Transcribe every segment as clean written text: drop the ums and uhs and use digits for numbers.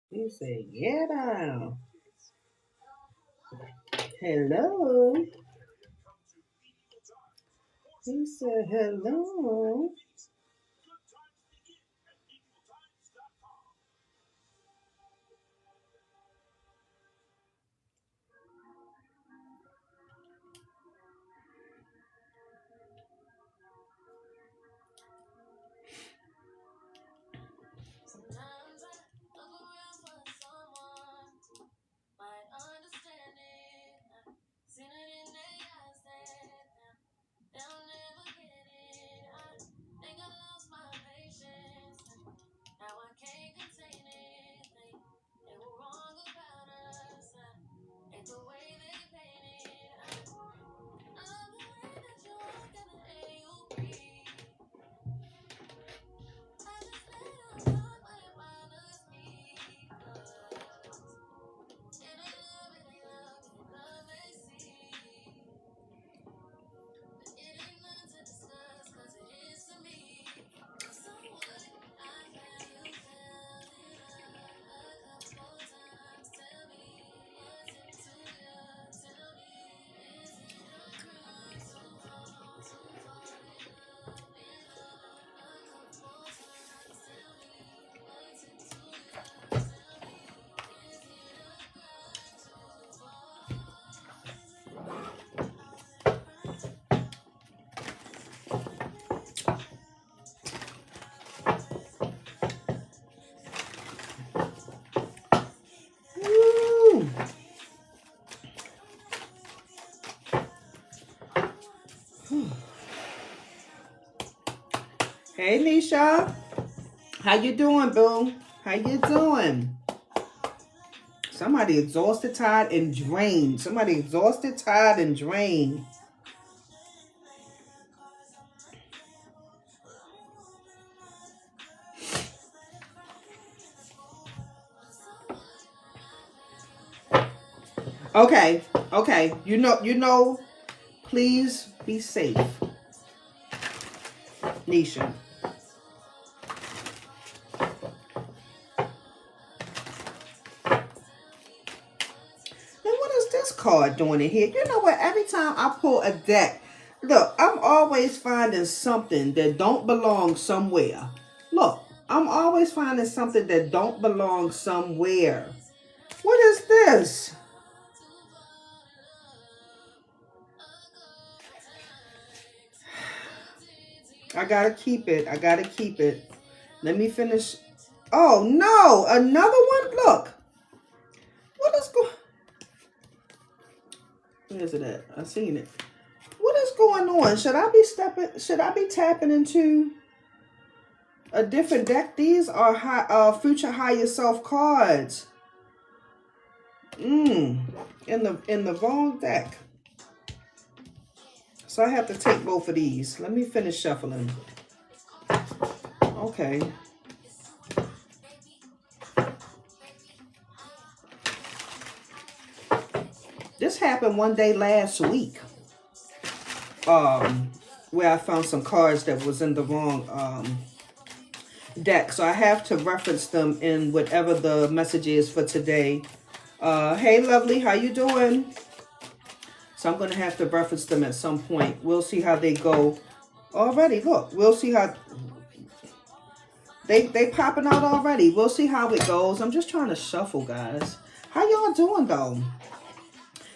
He said, yeah, now. Hello. He said, hello. Woo. Hey, Nisha. How you doing, boo? How you doing? Somebody exhausted, tired, and drained. Somebody exhausted, tired, and drained. Okay, okay. You know, please be safe, Nisha. Now, what is this card doing in here? You know what? Every time I pull a deck, look, I'm always finding something that don't belong somewhere. Look, I'm always finding something that don't belong somewhere. What is this? I gotta keep it. I gotta keep it. Let me finish. Oh no, another one? Look. What is going? Where is it at? I seen it. What is going on? Should I be tapping into a different deck? These are future higher self cards. In the wrong deck. So I have to take both of these. Let me finish shuffling. Okay. This happened one day last week. Where I found some cards that was in the wrong deck. So I have to reference them in whatever the message is for today. Hey, lovely, how you doing? So I'm going to have to reference them at some point. We'll see how they go. Already, look, we'll see how they popping out already. We'll see how it goes. I'm just trying to shuffle, guys. How y'all doing, though?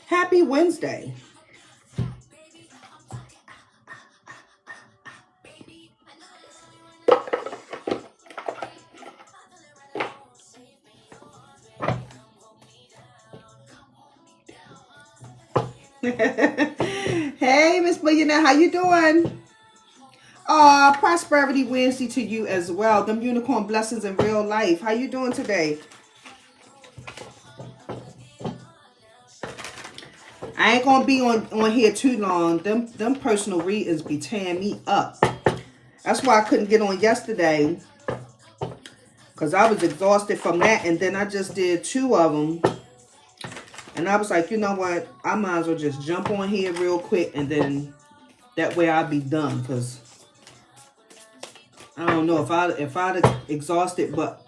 Happy Wednesday. Hey, Miss Millionaire, how you doing? Prosperity Wednesday to you as well. Them unicorn blessings in real life. How you doing today? I ain't gonna be on here too long. Them personal readings be tearing me up. That's why I couldn't get on yesterday, because I was exhausted from that, and then I just did 2 of them. And I was like, you know what? I might as well just jump on here real quick, and then that way I'll be done. Because I don't know if I'd exhausted, but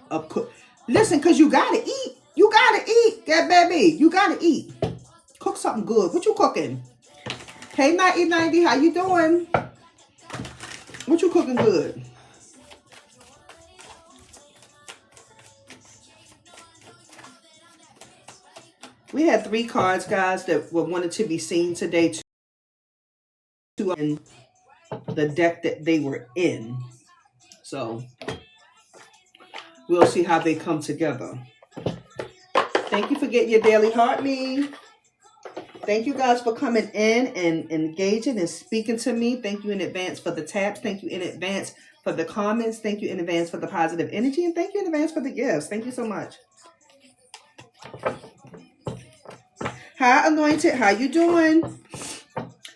Listen, because you got to eat. You got to eat, that baby. You got to eat. Cook something good. What you cooking? Hey, 9090, how you doing? What you cooking good? We had 3 cards, guys, that were wanted to be seen today. To in the deck that they were in. So we'll see how they come together. Thank you for getting your daily heart me. Thank you guys for coming in and engaging and speaking to me. Thank you in advance for the taps. Thank you in advance for the comments. Thank you in advance for the positive energy. And thank you in advance for the gifts. Thank you so much. Hi, Anointed. How you doing?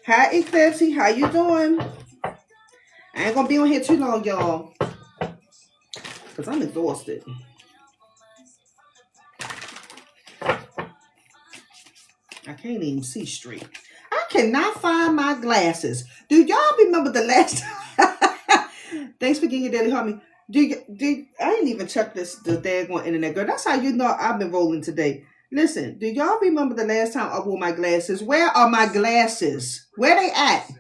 Hi, Eclipse. How you doing? I ain't gonna be on here too long, y'all, because I'm exhausted. I can't even see straight. I cannot find my glasses. Do y'all remember the last time? Thanks for getting your daily heart me. I didn't even check the daggone internet, girl. That's how you know I've been rolling today. Listen, do y'all remember the last time I wore my glasses? Where are my glasses? Where they at?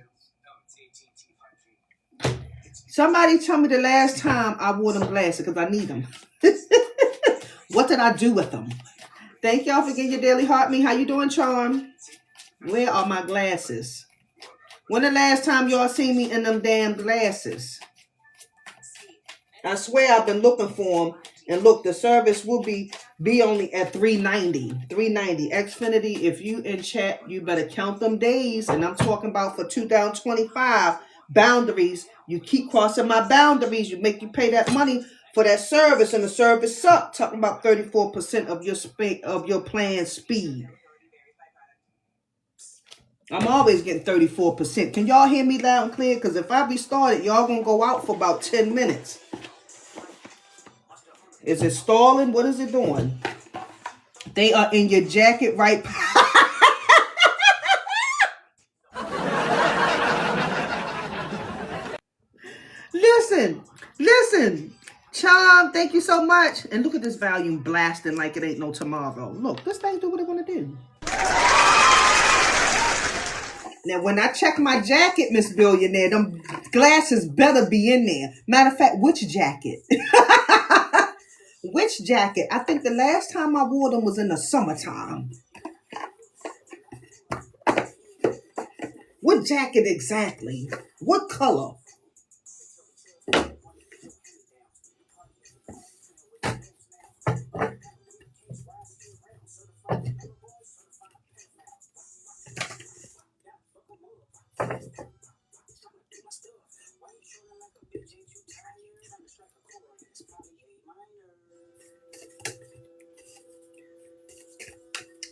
Somebody tell me the last time I wore them glasses, because I need them. What did I do with them? Thank y'all for getting your daily heart me. How you doing, Charm? Where are my glasses? When the last time y'all seen me in them damn glasses? I swear I've been looking for them. And look, the service will be only at $390. $390. Xfinity, if you in chat, you better count them days. And I'm talking about for 2025 boundaries. You keep crossing my boundaries. You pay that money for that service, and the service suck. Talking about 34% of your planned speed. I'm always getting 34%. Can y'all hear me loud and clear? Because if I be started, y'all gonna go out for about 10 minutes. Is it stalling? What is it doing? They are in your jacket, right? Listen. Charm, thank you so much. And look at this volume blasting like it ain't no tomorrow. Look, this thing do what it want to do. Now, when I check my jacket, Miss Billionaire, them glasses better be in there. Matter of fact, which jacket? Which jacket? I think the last time I wore them was in the summertime. What jacket exactly? What color?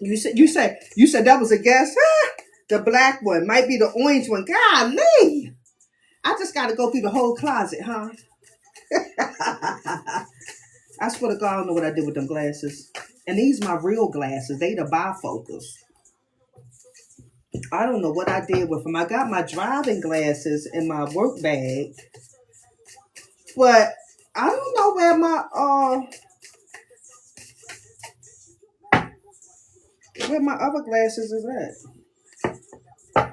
You said that was a guess? The black one might be the orange one. Golly, I just got to go through the whole closet, huh? I swear to God, I don't know what I did with them glasses. And these my real glasses. They the bifocals. I don't know what I did with them. I got my driving glasses in my work bag, but I don't know where my other glasses is at.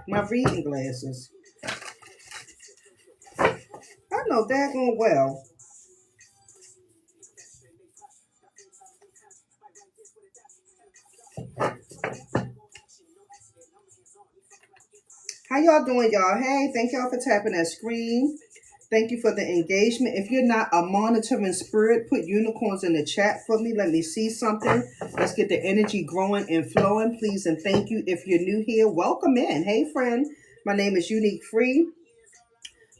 My reading glasses. I know daggone well. How y'all doing, y'all? Hey, thank y'all for tapping that screen. Thank you for the engagement. If you're not a monitoring spirit, put unicorns in the chat for me. Let me see something. Let's get the energy growing and flowing, please. And thank you. If you're new here, welcome in. Hey, friend. My name is UniqFre.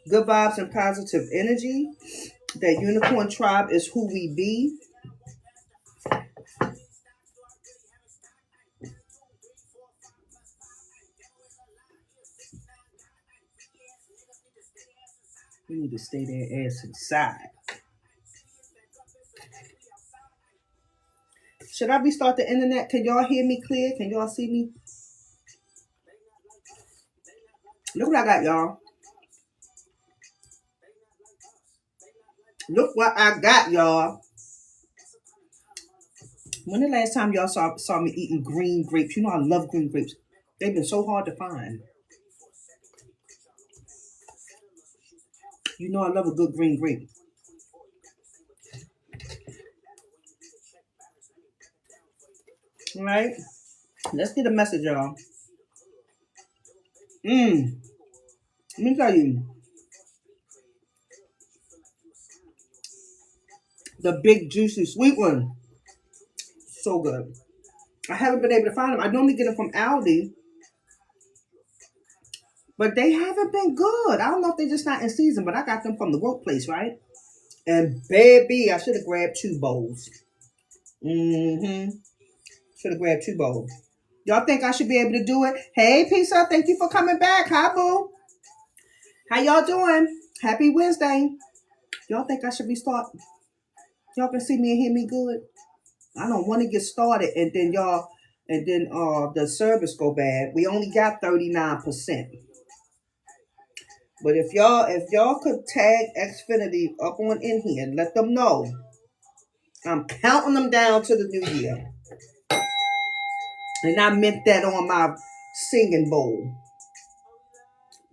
Good vibes and positive energy. That unicorn tribe is who we be. We need to stay their ass inside. Should I restart the internet? Can y'all hear me clear? Can y'all see me? Look what I got, y'all. Look what I got, y'all. When the last time y'all saw me eating green grapes? You know I love green grapes. They've been so hard to find. You know I love a good green grape. All right? Let's get a message, y'all. Let me tell you. The big, juicy, sweet one. So good. I haven't been able to find them. I normally get them from Aldi, but they haven't been good. I don't know if they're just not in season, but I got them from the workplace, right? And baby, I should have grabbed 2 bowls. Should have grabbed 2 bowls. Y'all think I should be able to do it? Hey, Pizza, thank you for coming back. Hi, boo. How y'all doing? Happy Wednesday. Y'all think I should be starting? Y'all can see me and hear me good? I don't want to get started and then the service go bad. We only got 39%. But if y'all could tag Xfinity up on in here and let them know, I'm counting them down to the new year. And I meant that on my singing bowl.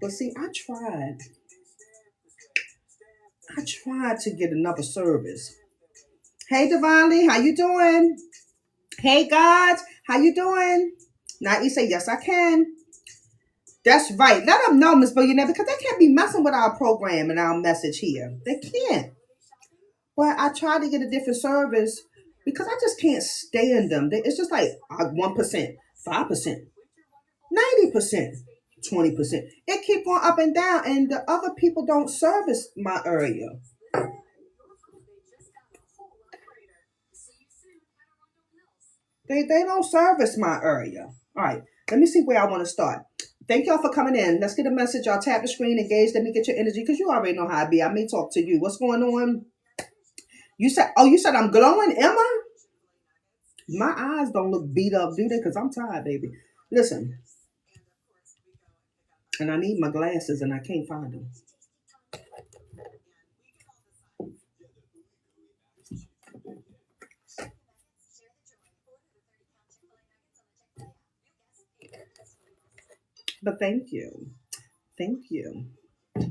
But see, I tried to get another service. Hey, Divinely, how you doing? Hey, God, how you doing? Now you say, yes, I can. That's right. Let them know, Miss Billionaire, because they can't be messing with our program and our message here. They can't. But I tried to get a different service because I just can't stand them. It's just like 1%, 5%, 90%, 20%. It keep going up and down, and the other people don't service my area. They don't service my area. All right, let me see where I want to start. Thank y'all for coming in. Let's get a message. Y'all tap the screen, engage. Let me get your energy because you already know how I be. I may talk to you. What's going on? You said I'm glowing, Emma? My eyes don't look beat up, do they? Because I'm tired, baby. Listen. And I need my glasses and I can't find them. But thank you. Thank you. All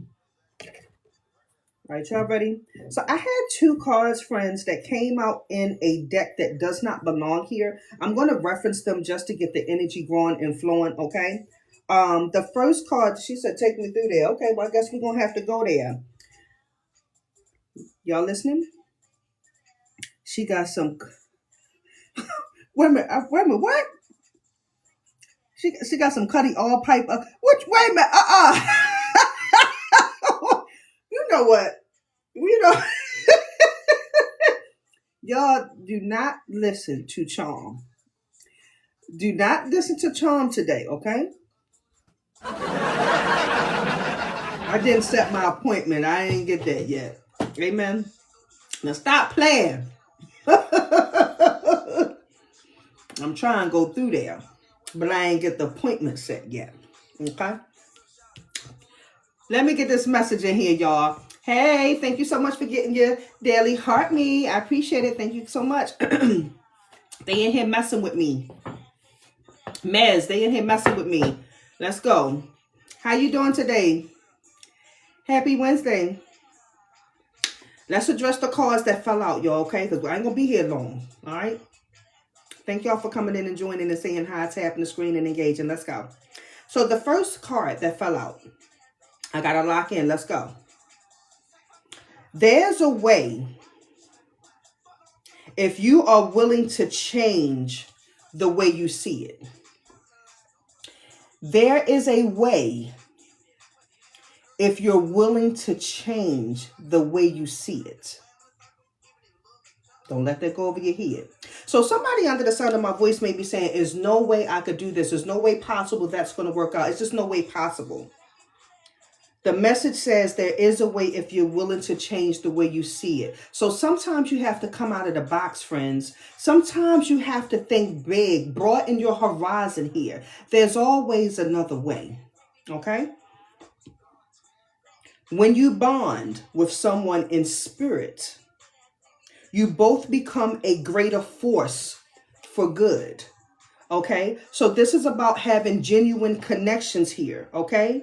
right, y'all ready? So I had 2 cards, friends, that came out in a deck that does not belong here. I'm going to reference them just to get the energy growing and flowing, okay? The first card, she said, take me through there. Okay, well, I guess we're going to have to go there. Y'all listening? She got some... Wait a minute, what? She got some Cuddy all pipe. Wait a minute, You know what? Y'all do not listen to Charm. Do not listen to Charm today, okay? I didn't set my appointment. I ain't get that yet. Amen. Now stop playing. I'm trying to go through there, but I ain't get the appointment set yet. Okay? Let me get this message in here, y'all. Hey, thank you so much for getting your daily heart me. I appreciate it. Thank you so much. They in here messing with me. Mez, they in here messing with me. Let's go. How you doing today? Happy Wednesday. Let's address the cards that fell out, y'all, okay? Because I ain't going to be here long, all right? Thank y'all for coming in and joining and saying hi, tapping the screen and engaging. Let's go. So the first card that fell out, I got to lock in. Let's go. There's a way if you are willing to change the way you see it. There is a way if you're willing to change the way you see it. Don't let that go over your head. So somebody under the sound of my voice may be saying, there's no way I could do this. There's no way possible that's going to work out. It's just no way possible. The message says there is a way if you're willing to change the way you see it. So sometimes you have to come out of the box, friends. Sometimes you have to think big, broaden your horizon here. There's always another way. Okay? When you bond with someone in spirit, you both become a greater force for good. Okay, so this is about having genuine connections here. Okay,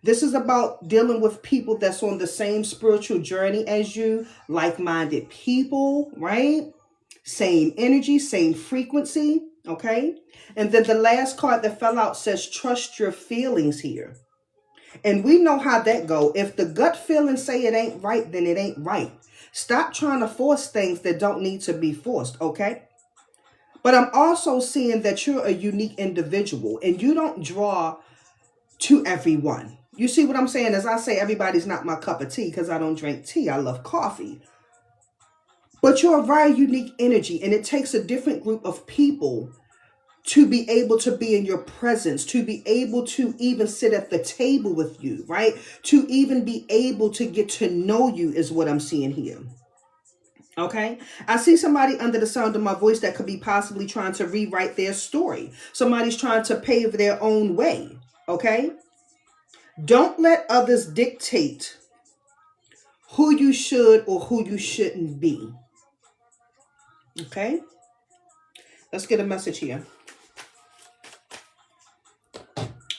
this is about dealing with people that's on the same spiritual journey as you, like-minded people, right? Same energy, same frequency. Okay, and then the last card that fell out says trust your feelings here. And we know how that go. If the gut feelings say it ain't right, then it ain't right. Stop trying to force things that don't need to be forced, okay? But I'm also seeing that you're a unique individual and you don't draw to everyone. You see what I'm saying? As I say, everybody's not my cup of tea because I don't drink tea. I love coffee. But you're a very unique energy, and it takes a different group of people to be able to be in your presence, to be able to even sit at the table with you, right? To even be able to get to know you is what I'm seeing here. Okay, I see somebody under the sound of my voice that could be possibly trying to rewrite their story. Somebody's trying to pave their own way. Okay, don't let others dictate who you should or who you shouldn't be. Okay, let's get a message here.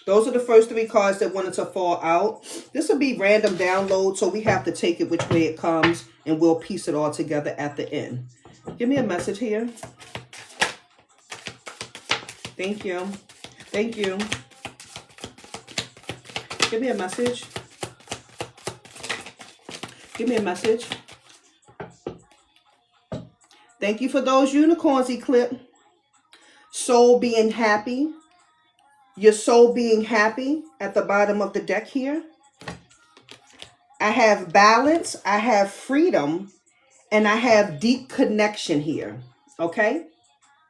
Those are the first three cards that wanted to fall out. This will be random download, so we have to take it which way it comes, and we'll piece it all together at the end. Give me a message here. Thank you. Thank you. Give me a message. Give me a message. Thank you for those unicorns, Eclipse. Soul being happy. Your soul being happy at the bottom of the deck here. I have balance, I have freedom, and I have deep connection here. Okay?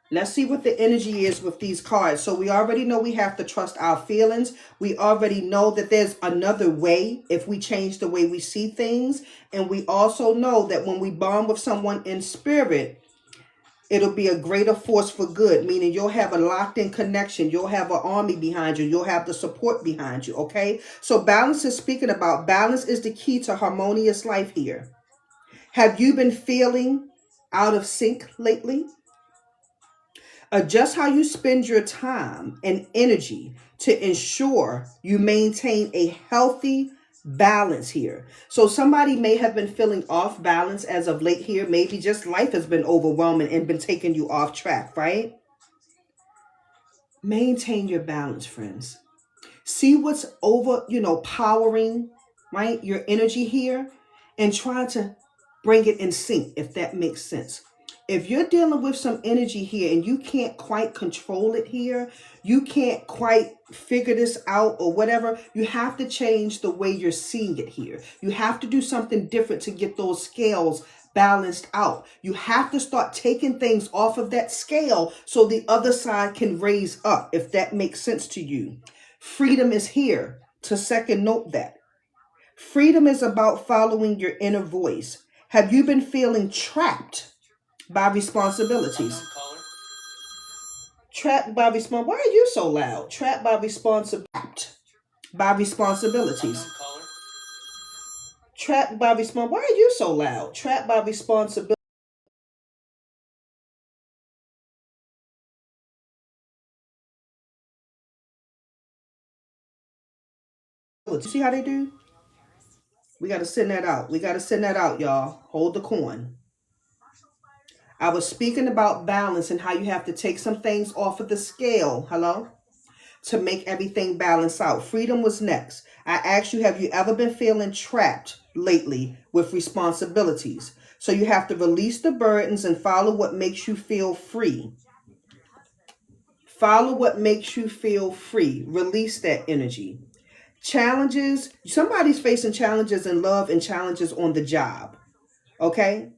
Let's see what the energy is with these cards. So we already know we have to trust our feelings. We already know that there's another way if we change the way we see things. And we also know that when we bond with someone in spirit, it'll be a greater force for good, meaning you'll have a locked-in connection. You'll have an army behind you. You'll have the support behind you, okay? So balance is speaking about balance is the key to harmonious life here. Have you been feeling out of sync lately? Adjust how you spend your time and energy to ensure you maintain a healthy balance here. So somebody may have been feeling off balance as of late here. Maybe just life has been overwhelming and been taking you off track, right? Maintain your balance, friends. See what's powering, right? Your energy here, and try to bring it in sync, if that makes sense. If you're dealing with some energy here and you can't quite control it here, you can't quite figure this out or whatever, you have to change the way you're seeing it here. You have to do something different to get those scales balanced out. You have to start taking things off of that scale so the other side can raise up, if that makes sense to you. Freedom is here to second note that. Freedom is about following your inner voice. Have you been feeling trapped by responsibilities? Trapped by responsibilities. Why are you so loud? Trapped by responsibilities. Trapped by responsibilities. Why are you so loud? Trapped by responsibilities. You see how they do? We got to send that out. We got to send that out, y'all. Hold the coin. I was speaking about balance and how you have to take some things off of the scale. Hello? To make everything balance out. Freedom was next. I asked you, have you ever been feeling trapped lately with responsibilities? So you have to release the burdens and follow what makes you feel free. Follow what makes you feel free. Release that energy. Challenges. Somebody's facing challenges in love and challenges on the job. Okay?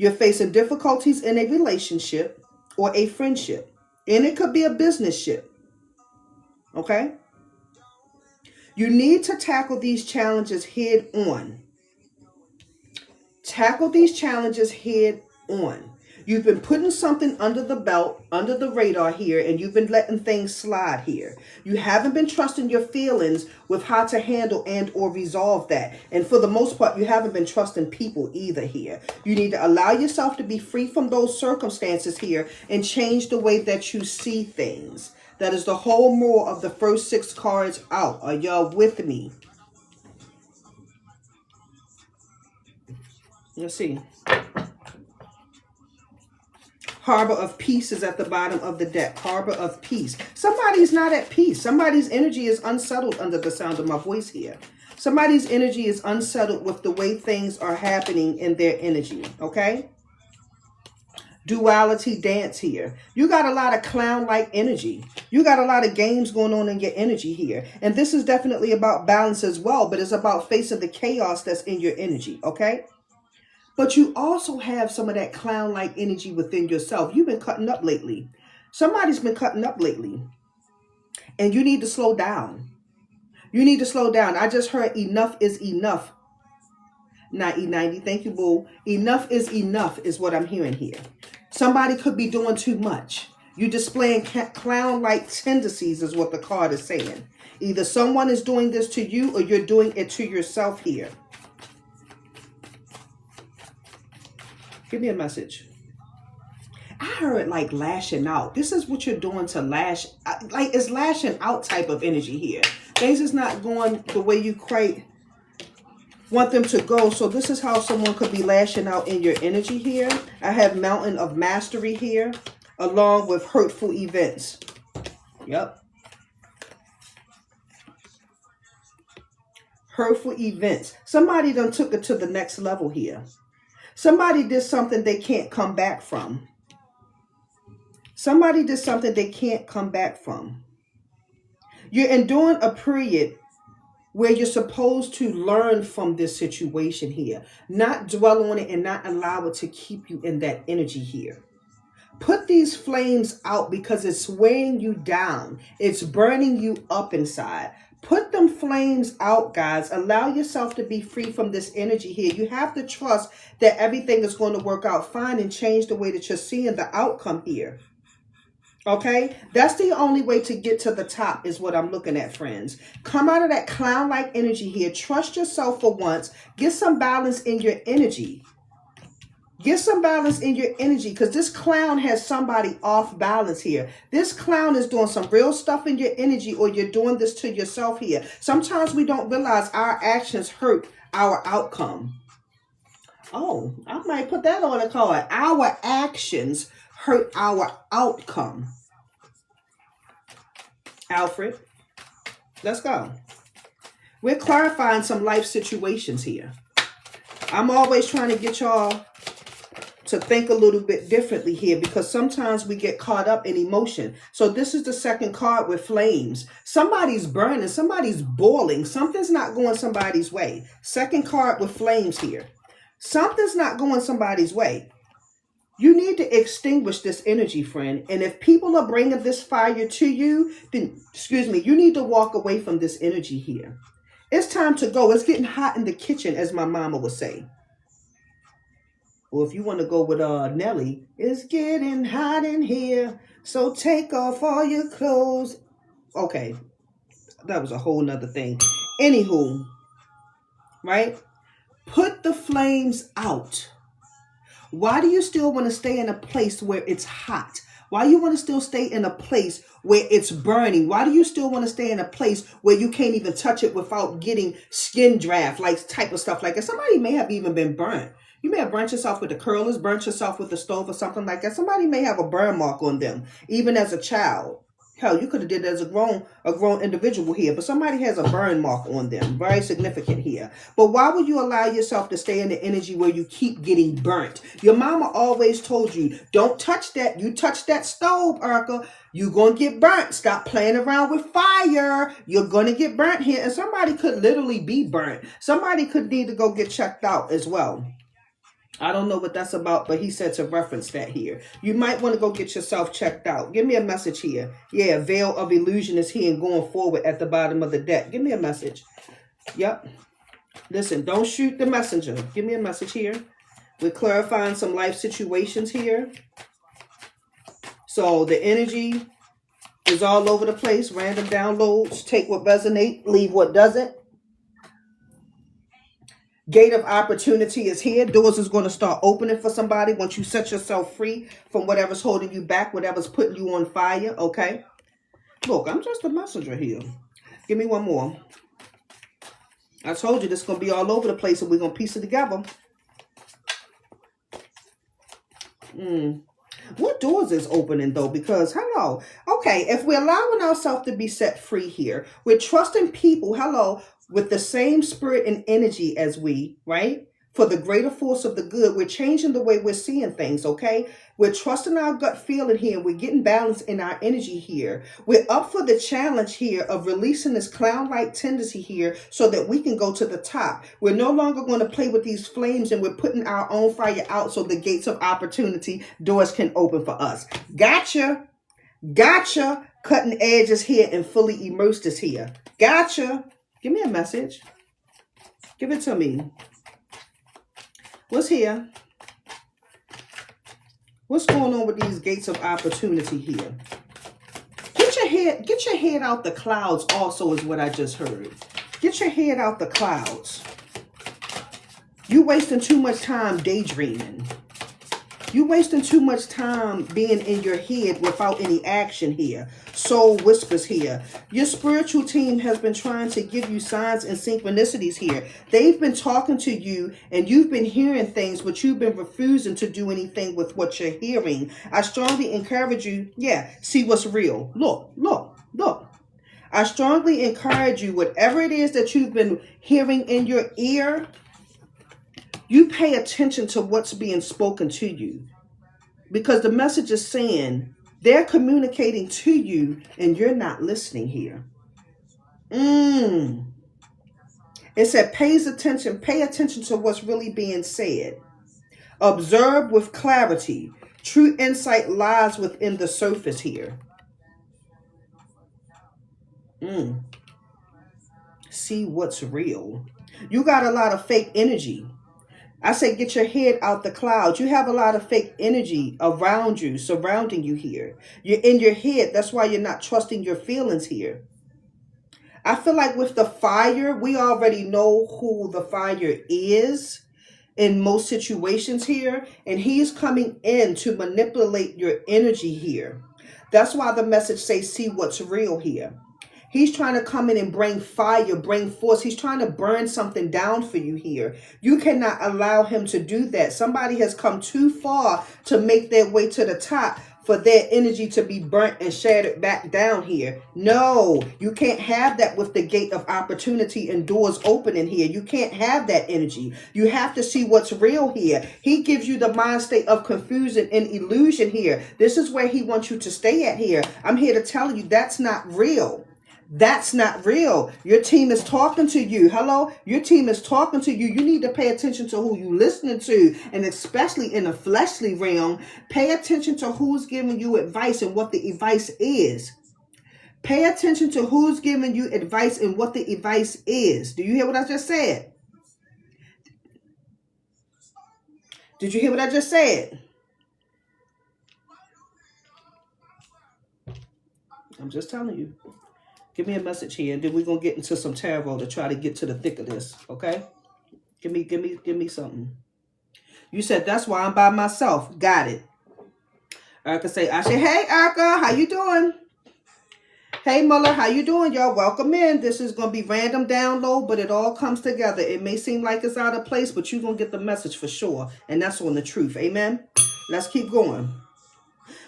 You're facing difficulties in a relationship or a friendship. And it could be a business ship. Okay? You need to tackle these challenges head on. Tackle these challenges head on. You've been putting something under the belt, under the radar here, and you've been letting things slide here. You haven't been trusting your feelings with how to handle and or resolve that. And for the most part, you haven't been trusting people either here. You need to allow yourself to be free from those circumstances here and change the way that you see things. That is the whole moral of the first 6 cards out. Are y'all with me? Let's see. Harbor of Peace is at the bottom of the deck. Harbor of Peace. Somebody's not at peace. Somebody's energy is unsettled under the sound of my voice here. Somebody's energy is unsettled with the way things are happening in their energy. Okay? Duality dance here. You got a lot of clown-like energy. You got a lot of games going on in your energy here. And this is definitely about balance as well, but it's about facing the chaos that's in your energy. Okay? But you also have some of that clown-like energy within yourself. You've been cutting up lately. Somebody's been cutting up lately. And you need to slow down. You need to slow down. I just heard enough is enough. Not E90. Thank you, boo. Enough is what I'm hearing here. Somebody could be doing too much. You're displaying clown-like tendencies is what the card is saying. Either someone is doing this to you or you're doing it to yourself here. Give me a message. I heard like lashing out. This is what you're doing to lash. Like it's lashing out type of energy here. Things is not going the way you quite want them to go. So this is how someone could be lashing out in your energy here. I have Mountain of Mastery here along with hurtful events. Yep. Hurtful events. Somebody done took it to the next level here. Somebody did something they can't come back from. Somebody did something they can't come back from. You're enduring a period where you're supposed to learn from this situation here. Not dwell on it and not allow it to keep you in that energy here. Put these flames out because it's weighing you down. It's burning you up inside. Put them flames out, guys. Allow yourself to be free from this energy here. You have to trust that everything is going to work out fine and change the way that you're seeing the outcome here. Okay? That's the only way to get to the top is what I'm looking at, friends. Come out of that clown-like energy here. Trust yourself for once. Get some balance in your energy. Get some balance in your energy because this clown has somebody off balance here. This clown is doing some real stuff in your energy or you're doing this to yourself here. Sometimes we don't realize our actions hurt our outcome. Oh, I might put that on a card. Our actions hurt our outcome. Alfred, let's go. We're clarifying some life situations here. I'm always trying to get y'all to think a little bit differently here because sometimes we get caught up in emotion. So this is the second card with flames. Somebody's burning, somebody's boiling. Something's not going somebody's way. Second card with flames here. Something's not going somebody's way. You need to extinguish this energy, friend. And if people are bringing this fire to you, then, you need to walk away from this energy here. It's time to go. It's getting hot in the kitchen, as my mama would say. Or if you want to go with Nelly, it's getting hot in here, so take off all your clothes. Okay, that was a whole nother thing. Anywho, right? Put the flames out. Why do you still want to stay in a place where it's hot? Why do you want to still stay in a place where it's burning? Why do you still want to stay in a place where you can't even touch it without getting skin draft, like type of stuff like that? Somebody may have even been burnt. You may have burnt yourself with the curlers, burnt yourself with the stove or something like that. Somebody may have a burn mark on them, even as a child. Hell, you could have did it as a grown individual here, but somebody has a burn mark on them. Very significant here. But why would you allow yourself to stay in the energy where you keep getting burnt? Your mama always told you, don't touch that. You touch that stove, Erica, you're going to get burnt. Stop playing around with fire. You're going to get burnt here. And somebody could literally be burnt. Somebody could need to go get checked out as well. I don't know what that's about, but he said to reference that here. You might want to go get yourself checked out. Give me a message here. Yeah, Veil of Illusion is here and going forward at the bottom of the deck. Give me a message. Yep. Listen, don't shoot the messenger. Give me a message here. We're clarifying some life situations here. So the energy is all over the place. Random downloads. Take what resonates, leave what doesn't. Gate of opportunity is here. Doors is going to start opening for somebody once you set yourself free from whatever's holding you back, whatever's putting you on fire, okay? Look, I'm just a messenger here. Give me one more. I told you this is going to be all over the place and we're going to piece it together. What doors is opening though? Because, hello. Okay, if we're allowing ourselves to be set free here, we're trusting people, hello, with the same spirit and energy as we, right? For the greater force of the good, we're changing the way we're seeing things, okay? We're trusting our gut feeling here. We're getting balance in our energy here. We're up for the challenge here of releasing this clown-like tendency here so that we can go to the top. We're no longer going to play with these flames and we're putting our own fire out so the gates of opportunity, doors can open for us. Gotcha. Gotcha. Cutting edges here and fully immersed is here. Gotcha. Give me a message. Give it to me. What's here? What's going on with these gates of opportunity here? Get your head out the clouds also is what I just heard. Get your head out the clouds. You wasting too much time daydreaming. You wasting too much time being in your head without any action here. Soul whispers here. Your spiritual team has been trying to give you signs and synchronicities here. They've been talking to you and you've been hearing things, but you've been refusing to do anything with what you're hearing. I strongly encourage you, see what's real. Look. I strongly encourage you, whatever it is that you've been hearing in your ear, you pay attention to what's being spoken to you. Because the message is saying they're communicating to you and you're not listening here. It said pay attention to what's really being said. Observe with clarity. True insight lies within the surface here. See what's real. You got a lot of fake energy. I say get your head out the clouds. You have a lot of fake energy around you, surrounding you here. You're in your head. That's why you're not trusting your feelings here. I feel like with the fire, we already know who the fire is in most situations here. And he's coming in to manipulate your energy here. That's why the message says, see what's real here. He's trying to come in and bring fire, bring force. He's trying to burn something down for you here. You cannot allow him to do that. Somebody has come too far to make their way to the top for their energy to be burnt and shattered back down here. No, you can't have that with the gate of opportunity and doors opening here. You can't have that energy. You have to see what's real here. He gives you the mind state of confusion and illusion here. This is where he wants you to stay at here. I'm here to tell you that's not real. That's not real. Your team is talking to you. Hello? Your team is talking to you. You need to pay attention to who you're listening to. And especially in the fleshly realm, pay attention to who's giving you advice and what the advice is. Pay attention to who's giving you advice and what the advice is. Do you hear what I just said? Did you hear what I just said? I'm just telling you. Give me a message here, and then we're gonna get into some tarot to try to get to the thick of this. Okay? Give me something. You said that's why I'm by myself. Got it. Erica say, I say, hey Erica, how you doing? Hey Muller, how you doing? Y'all welcome in. This is gonna be random download, but it all comes together. It may seem like it's out of place, but you're gonna get the message for sure. And that's on the truth. Amen. Let's keep going.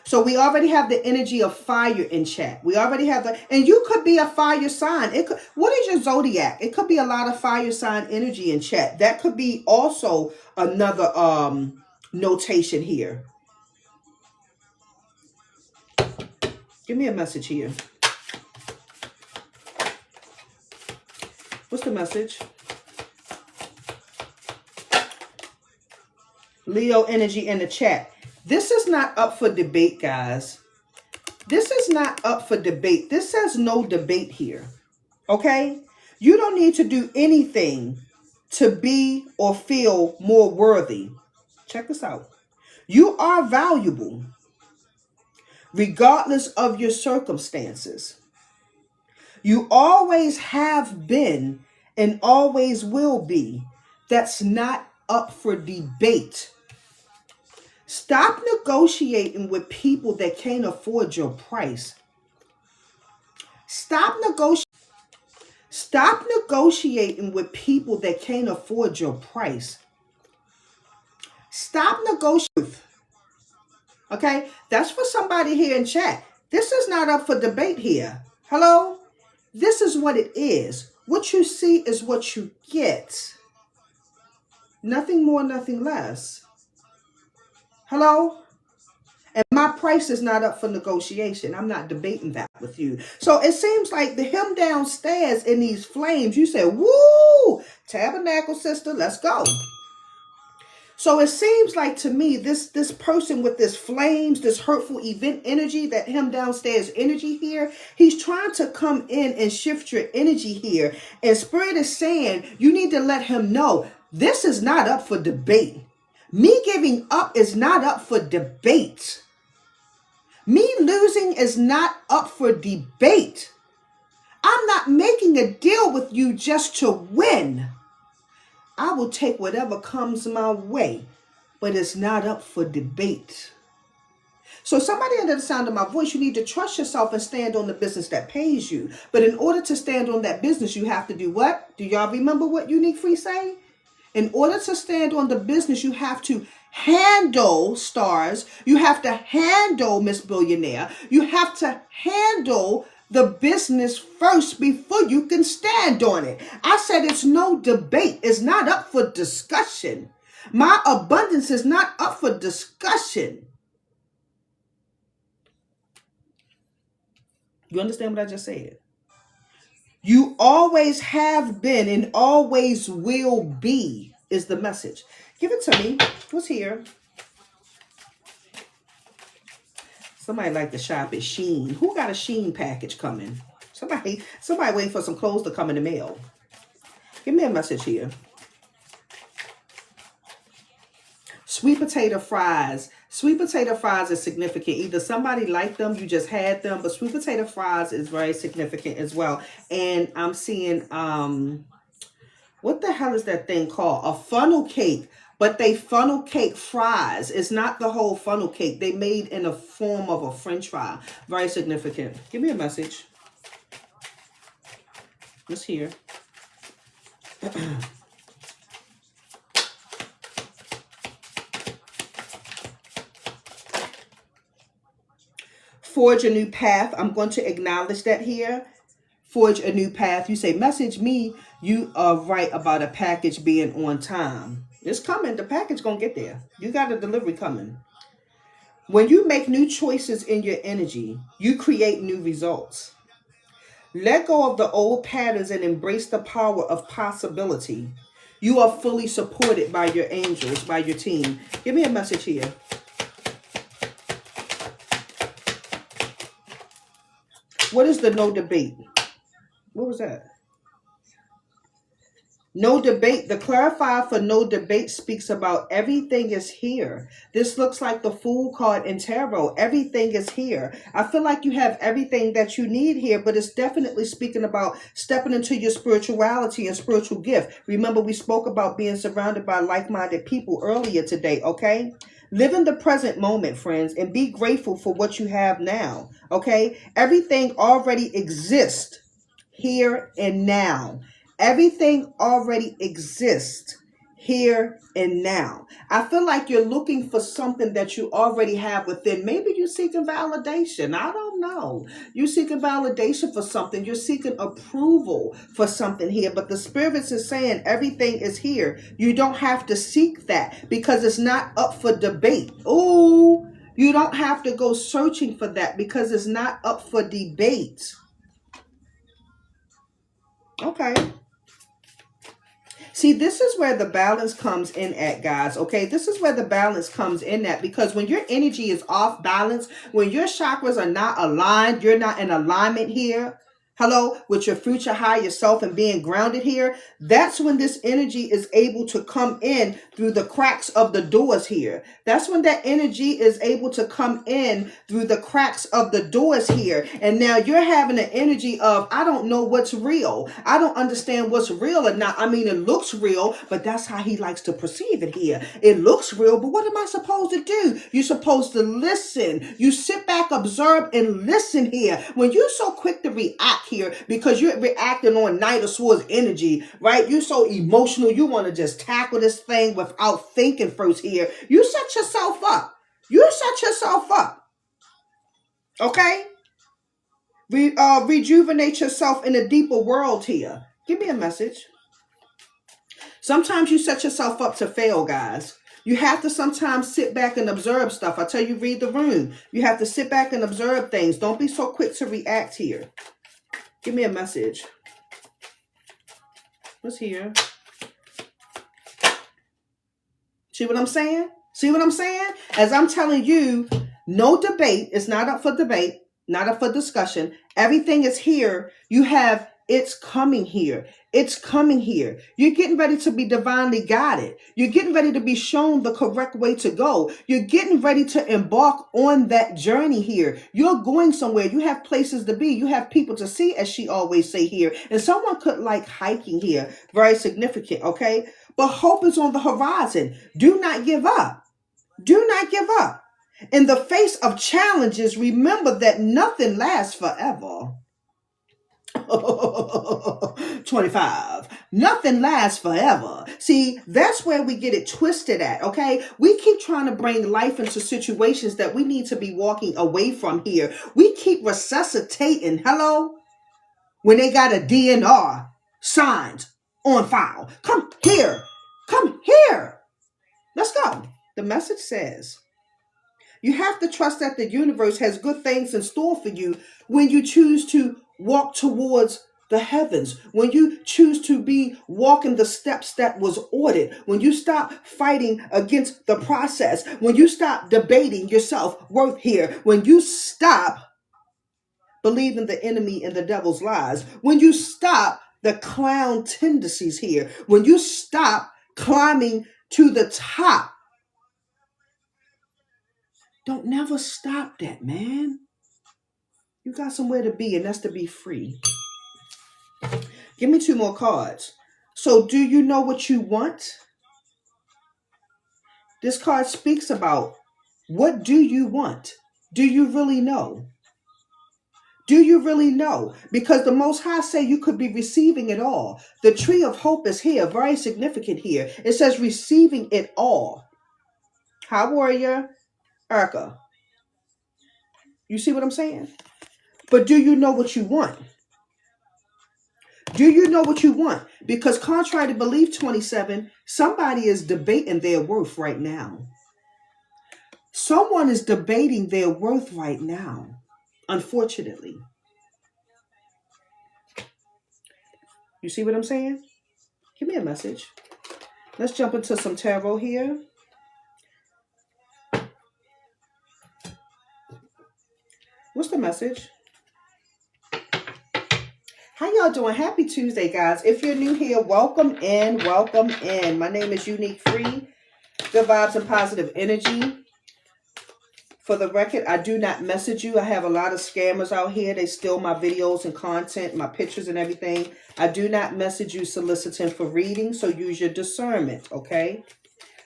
So we already have the energy of fire in chat. We already have the, and you could be a fire sign. It could, what is your zodiac? It could be a lot of fire sign energy in chat. That could be also another notation here. Give me a message here. What's the message? Leo energy in the chat. This is not up for debate, guys. This is not up for debate. This says no debate here. Okay? You don't need to do anything to be or feel more worthy. Check this out. You are valuable regardless of your circumstances. You always have been and always will be. That's not up for debate. Stop negotiating with people that can't afford your price. Stop negotiating with people that can't afford your price. Stop negotiating. Okay, that's for somebody here in chat. This is not up for debate here. Hello? This is what it is. What you see is what you get. Nothing more, nothing less. Hello? And my price is not up for negotiation. I'm not debating that with you. So it seems like the him downstairs in these flames, you said, woo, tabernacle sister, let's go. So it seems like to me, this person with this flames, this hurtful event energy, that him downstairs energy here, he's trying to come in and shift your energy here. And Spirit is saying, you need to let him know, this is not up for debate. Me giving up is not up for debate. Me losing is not up for debate. I'm not making a deal with you just to win. I will take whatever comes my way, but it's not up for debate. So somebody under the sound of my voice, you need to trust yourself and stand on the business that pays you. But in order to stand on that business, you have to do what? Do y'all remember what UniqFre say? In order to stand on the business, you have to handle stars. You have to handle Miss Billionaire. You have to handle the business first before you can stand on it. I said it's no debate. It's not up for discussion. My abundance is not up for discussion. You understand what I just said? You always have been and always will be is the message. Give it to me. What's here? Somebody like to shop at Shein. Who got a Shein package coming? Somebody waiting for some clothes to come in the mail. Give me a message here. Sweet potato fries. Sweet potato fries is significant. Either somebody liked them, you just had them, but sweet potato fries is very significant as well. And I'm seeing, what the hell is that thing called? A funnel cake. But they funnel cake fries. It's not the whole funnel cake. They made in a form of a French fry. Very significant. Give me a message. It's here. Forge a new path. I'm going to acknowledge that here. Forge a new path. You say, message me. You are right about a package being on time. It's coming. The package going to get there. You got a delivery coming. When you make new choices in your energy, you create new results. Let go of the old patterns and embrace the power of possibility. You are fully supported by your angels, by your team. Give me a message here. What is the no debate? What was that? No debate. The clarifier for no debate speaks about everything is here. This looks like the Fool card in tarot. Everything is here. I feel like you have everything that you need here, but it's definitely speaking about stepping into your spirituality and spiritual gift. Remember, we spoke about being surrounded by like-minded people earlier today, okay? Live in the present moment, friends, and be grateful for what you have now, okay? Everything already exists here and now. Everything already exists here and now. I feel like you're looking for something that you already have within. Maybe you're seeking validation. I don't know. You're seeking validation for something. You're seeking approval for something here. But the spirits is saying everything is here. You don't have to seek that because it's not up for debate. Ooh, you don't have to go searching for that because it's not up for debate. Okay. See, this is where the balance comes in at, guys, okay? This is where the balance comes in at because when your energy is off balance, when your chakras are not aligned, you're not in alignment here. hello, with your future higher self and being grounded here, that's when this energy is able to come in through the cracks of the doors here. That's when that energy is able to come in through the cracks of the doors here. And now you're having an energy of, I don't know what's real. I don't understand what's real or not. I mean, it looks real, but that's how he likes to perceive it here. It looks real, but what am I supposed to do? You're supposed to listen. You sit back, observe, and listen here. When you're so quick to react here because you're reacting on Knight of Swords energy, right? You're so emotional. You want to just tackle this thing without thinking first here. You set yourself up. You set yourself up. Okay? Rejuvenate yourself in a deeper world here. Give me a message. Sometimes you set yourself up to fail, guys. You have to sometimes sit back and observe stuff. I tell you, read the room. You have to sit back and observe things. Don't be so quick to react here. Give me a message. What's here? See what I'm saying? See what I'm saying? As I'm telling you, no debate. It's not up for debate, not up for discussion. Everything is here. You have, it's coming here. It's coming here. You're getting ready to be divinely guided. You're getting ready to be shown the correct way to go. You're getting ready to embark on that journey here. You're going somewhere. You have places to be. You have people to see, as she always say here. And someone could like hiking here. Very significant, okay? But hope is on the horizon. Do not give up. Do not give up. In the face of challenges, remember that nothing lasts forever. 25. Nothing lasts forever. See, that's where we get it twisted at, okay? We keep trying to bring life into situations that we need to be walking away from here. We keep resuscitating, hello? When they got a DNR signed on file. Come here. Come here. Let's go. The message says, you have to trust that the universe has good things in store for you when you choose to walk towards the heavens, when you choose to be walking the steps that was ordered, when you stop fighting against the process, when you stop debating your self-worth here, when you stop believing the enemy and the devil's lies, when you stop the clown tendencies here, when you stop climbing to the top. Don't never stop that, man. You got somewhere to be, and that's to be free. Give me 2 more cards. So do you know what you want? This card speaks about, what do you want? Do you really know? Do you really know? Because the Most High say you could be receiving it all. The tree of hope is here, very significant here. It says receiving it all. High warrior, Erica. You see what I'm saying? But do you know what you want? Do you know what you want? Because contrary to belief 27, somebody is debating their worth right now. Someone is debating their worth right now, unfortunately. You see what I'm saying? Give me a message. Let's jump into some tarot here. What's the message? How y'all doing? Happy Tuesday, guys. If you're new here, welcome in, welcome in. My name is UniqFre. Good vibes and positive energy. For the record, I do not message you. I have a lot of scammers out here. They steal my videos and content, my pictures and everything. I do not message you soliciting for reading, so use your discernment, okay?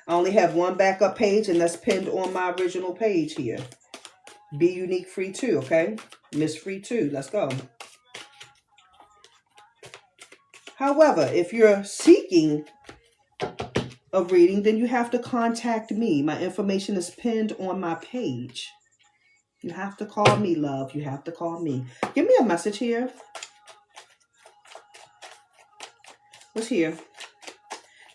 I only have one backup page, and that's pinned on my original page here. Be UniqFre too, okay? Miss Free too. Let's go. However, if you're seeking a reading, then you have to contact me. My information is pinned on my page. You have to call me, love. You have to call me. Give me a message here. What's here?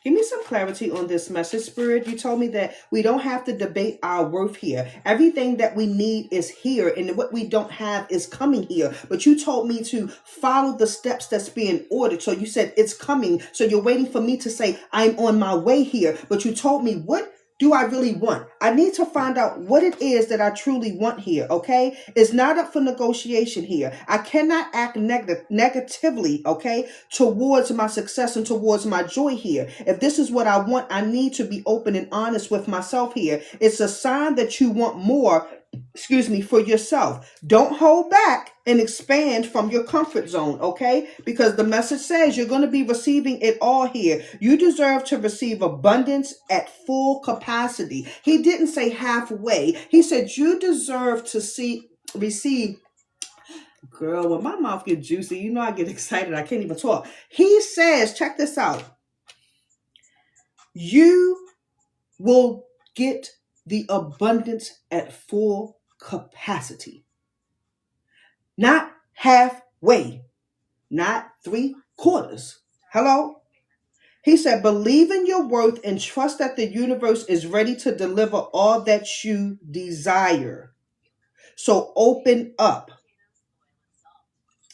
Give me some clarity on this message, Spirit. You told me that we don't have to debate our worth here. Everything that we need is here, and what we don't have is coming here. But you told me to follow the steps that's being ordered. So you said it's coming. So you're waiting for me to say I'm on my way here. But you told me what do I really want? I need to find out what it is that I truly want here, okay? It's not up for negotiation here. I cannot act negatively, okay, towards my success and towards my joy here. If this is what I want, I need to be open and honest with myself here. It's a sign that you want more, for yourself. Don't hold back and expand from your comfort zone, okay? Because the message says you're going to be receiving it all here. You deserve to receive abundance at full capacity. He didn't say halfway. He said you deserve to receive. Girl, when my mouth gets juicy, you know I get excited. I can't even talk. He says, check this out. You will get the abundance at full capacity. Not halfway, not 3/4. Hello? He said, believe in your worth and trust that the universe is ready to deliver all that you desire. So open up.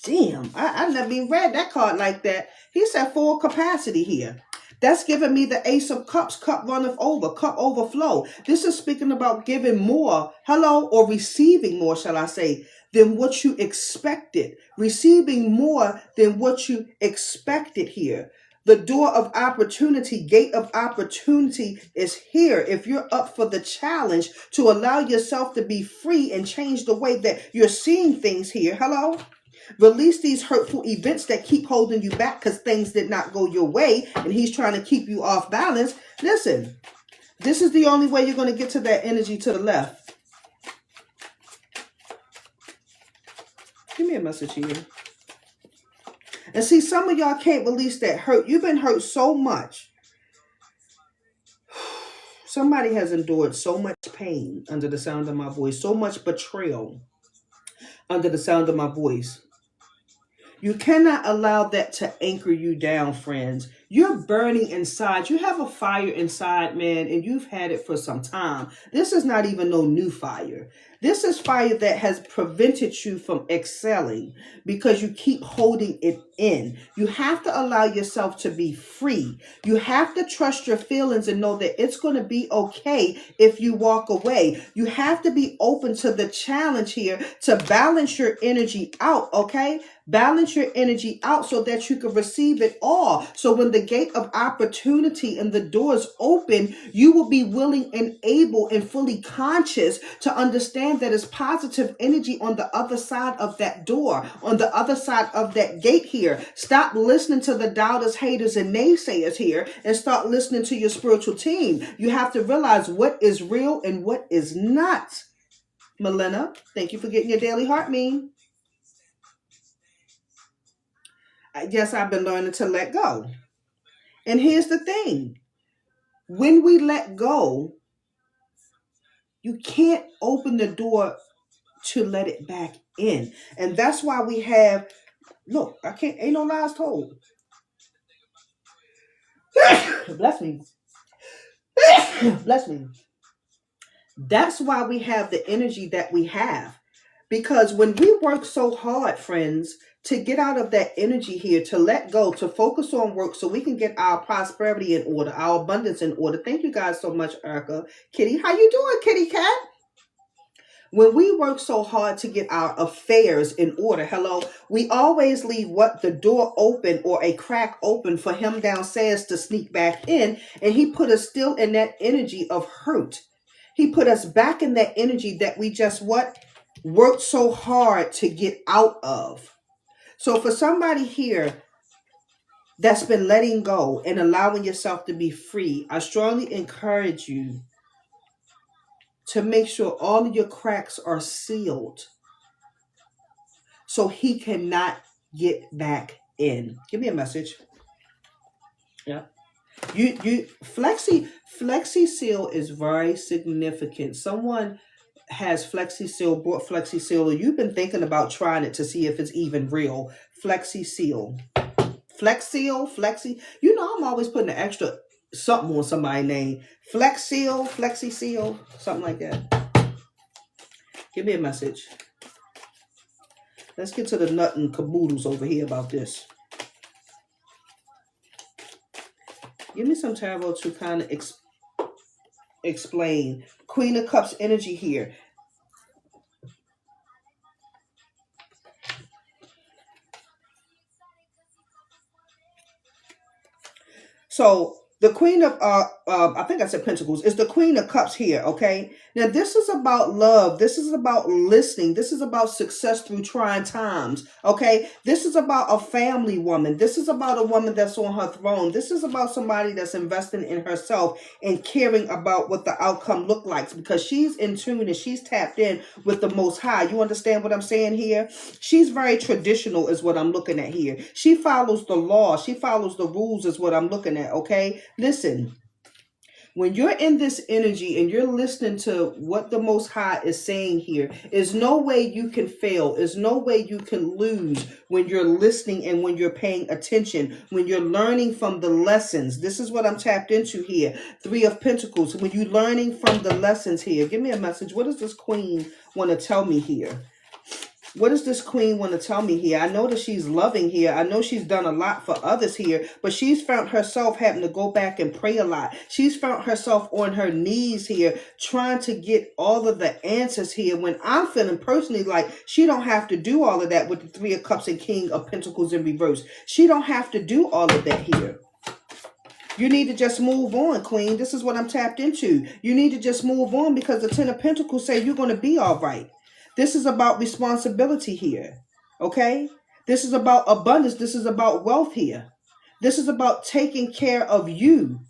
Damn, I never even read that card like that. He said full capacity here. That's giving me the Ace of Cups, cup runneth over, cup overflow. This is speaking about giving more, or receiving more, shall I say, than what you expected. Receiving more than what you expected here. The door of opportunity, gate of opportunity is here. If you're up for the challenge to allow yourself to be free and change the way that you're seeing things here. Release these hurtful events that keep holding you back because things did not go your way and he's trying to keep you off balance. Listen, this is the only way you're going to get to that energy to the left. Give me a message here. And see, some of y'all can't release that hurt. You've been hurt so much. Somebody has endured so much pain under the sound of my voice, so much betrayal under the sound of my voice. You cannot allow that to anchor you down, friends. You're burning inside. You have a fire inside, man, and you've had it for some time. This is not even no new fire. This is fire that has prevented you from excelling because you keep holding it in. You have to allow yourself to be free. You have to trust your feelings and know that it's going to be okay if you walk away. You have to be open to the challenge here to balance your energy out, okay? Balance your energy out so that you can receive it all. So when the gate of opportunity and the doors open, you will be willing and able and fully conscious to understand that it's positive energy on the other side of that door, on the other side of that gate here. Stop listening to the doubters, haters, and naysayers here and start listening to your spiritual team. You have to realize what is real and what is not. Melina, thank you for getting your daily heart mean. Yes, I've been learning to let go. And here's the thing. When we let go, you can't open the door to let it back in. And that's why we have, look, I can't, ain't no lies told. Bless me. Bless me. That's why we have the energy that we have. Because when we work so hard, friends, to get out of that energy here, to let go, to focus on work so we can get our prosperity in order, our abundance in order. Thank you guys so much, Erica. Kitty, how you doing, Kitty Cat? When we work so hard to get our affairs in order, we always leave the door open or a crack open for him downstairs to sneak back in. And he put us still in that energy of hurt. He put us back in that energy that we just worked so hard to get out of. So for somebody here that's been letting go and allowing yourself to be free, I strongly encourage you to make sure all of your cracks are sealed so he cannot get back in. Give me a message. Yeah. You Flexi Seal is very significant. Someone has Flexi Seal, bought Flexi Seal, or you've been thinking about trying it to see if it's even real. Flexi Seal. Flex Seal, Flexi. You know I'm always putting an extra something on somebody's name. Flex Seal, Flexi Seal, something like that. Give me a message. Let's get to the nut and caboodles over here about this. Give me some tarot to kind of explain. Queen of Cups energy here. So the Queen of I think I said Pentacles is the Queen of Cups here. Okay, now this is about love. This is about listening. This is about success through trying times. Okay, this is about a family woman. This is about a woman that's on her throne. This is about somebody that's investing in herself and caring about what the outcome look like, because she's in tune and she's tapped in with the Most High. You understand what I'm saying here? She's very traditional is what I'm looking at here. She follows the law. She follows the rules is what I'm looking at. Okay, listen. When you're in this energy and you're listening to what the Most High is saying here, is no way you can fail. Is no way you can lose when you're listening and when you're paying attention, when you're learning from the lessons. This is what I'm tapped into here. Three of Pentacles. When you're learning from the lessons here, give me a message. What does this Queen want to tell me here? What does this Queen want to tell me here? I know that she's loving here. I know she's done a lot for others here, but she's found herself having to go back and pray a lot. She's found herself on her knees here, trying to get all of the answers here, when I'm feeling personally like she don't have to do all of that with the Three of Cups and King of Pentacles in reverse. She don't have to do all of that here. You need to just move on, Queen. This is what I'm tapped into. You need to just move on, because the Ten of Pentacles say you're going to be all right. This is about responsibility here, okay? This is about abundance. This is about wealth here. This is about taking care of you.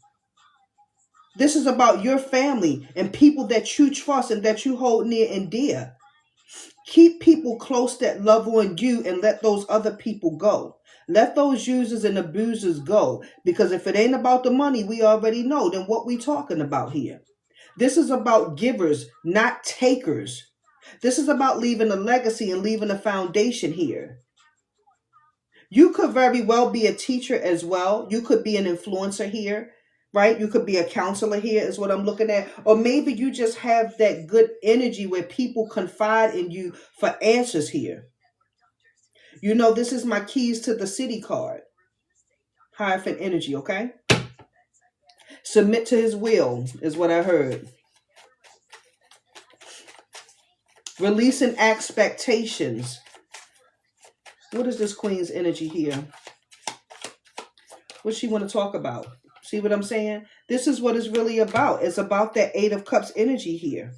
This is about your family and people that you trust and that you hold near and dear. Keep people close that love on you and let those other people go. Let those users and abusers go, because if it ain't about the money, we already know, then what we talking about here? This is about givers, not takers. This is about leaving a legacy and leaving a foundation here. You could very well be a teacher as well. You could be an influencer here, right? You could be a counselor here is what I'm looking at. Or maybe you just have that good energy where people confide in you for answers here. You know, this is my keys to the city card. Hierophant energy, okay? Submit to his will is what I heard. Releasing expectations. What is this Queen's energy here? What she want to talk about? See what I'm saying? This is what it's really about. It's about that Eight of Cups energy here.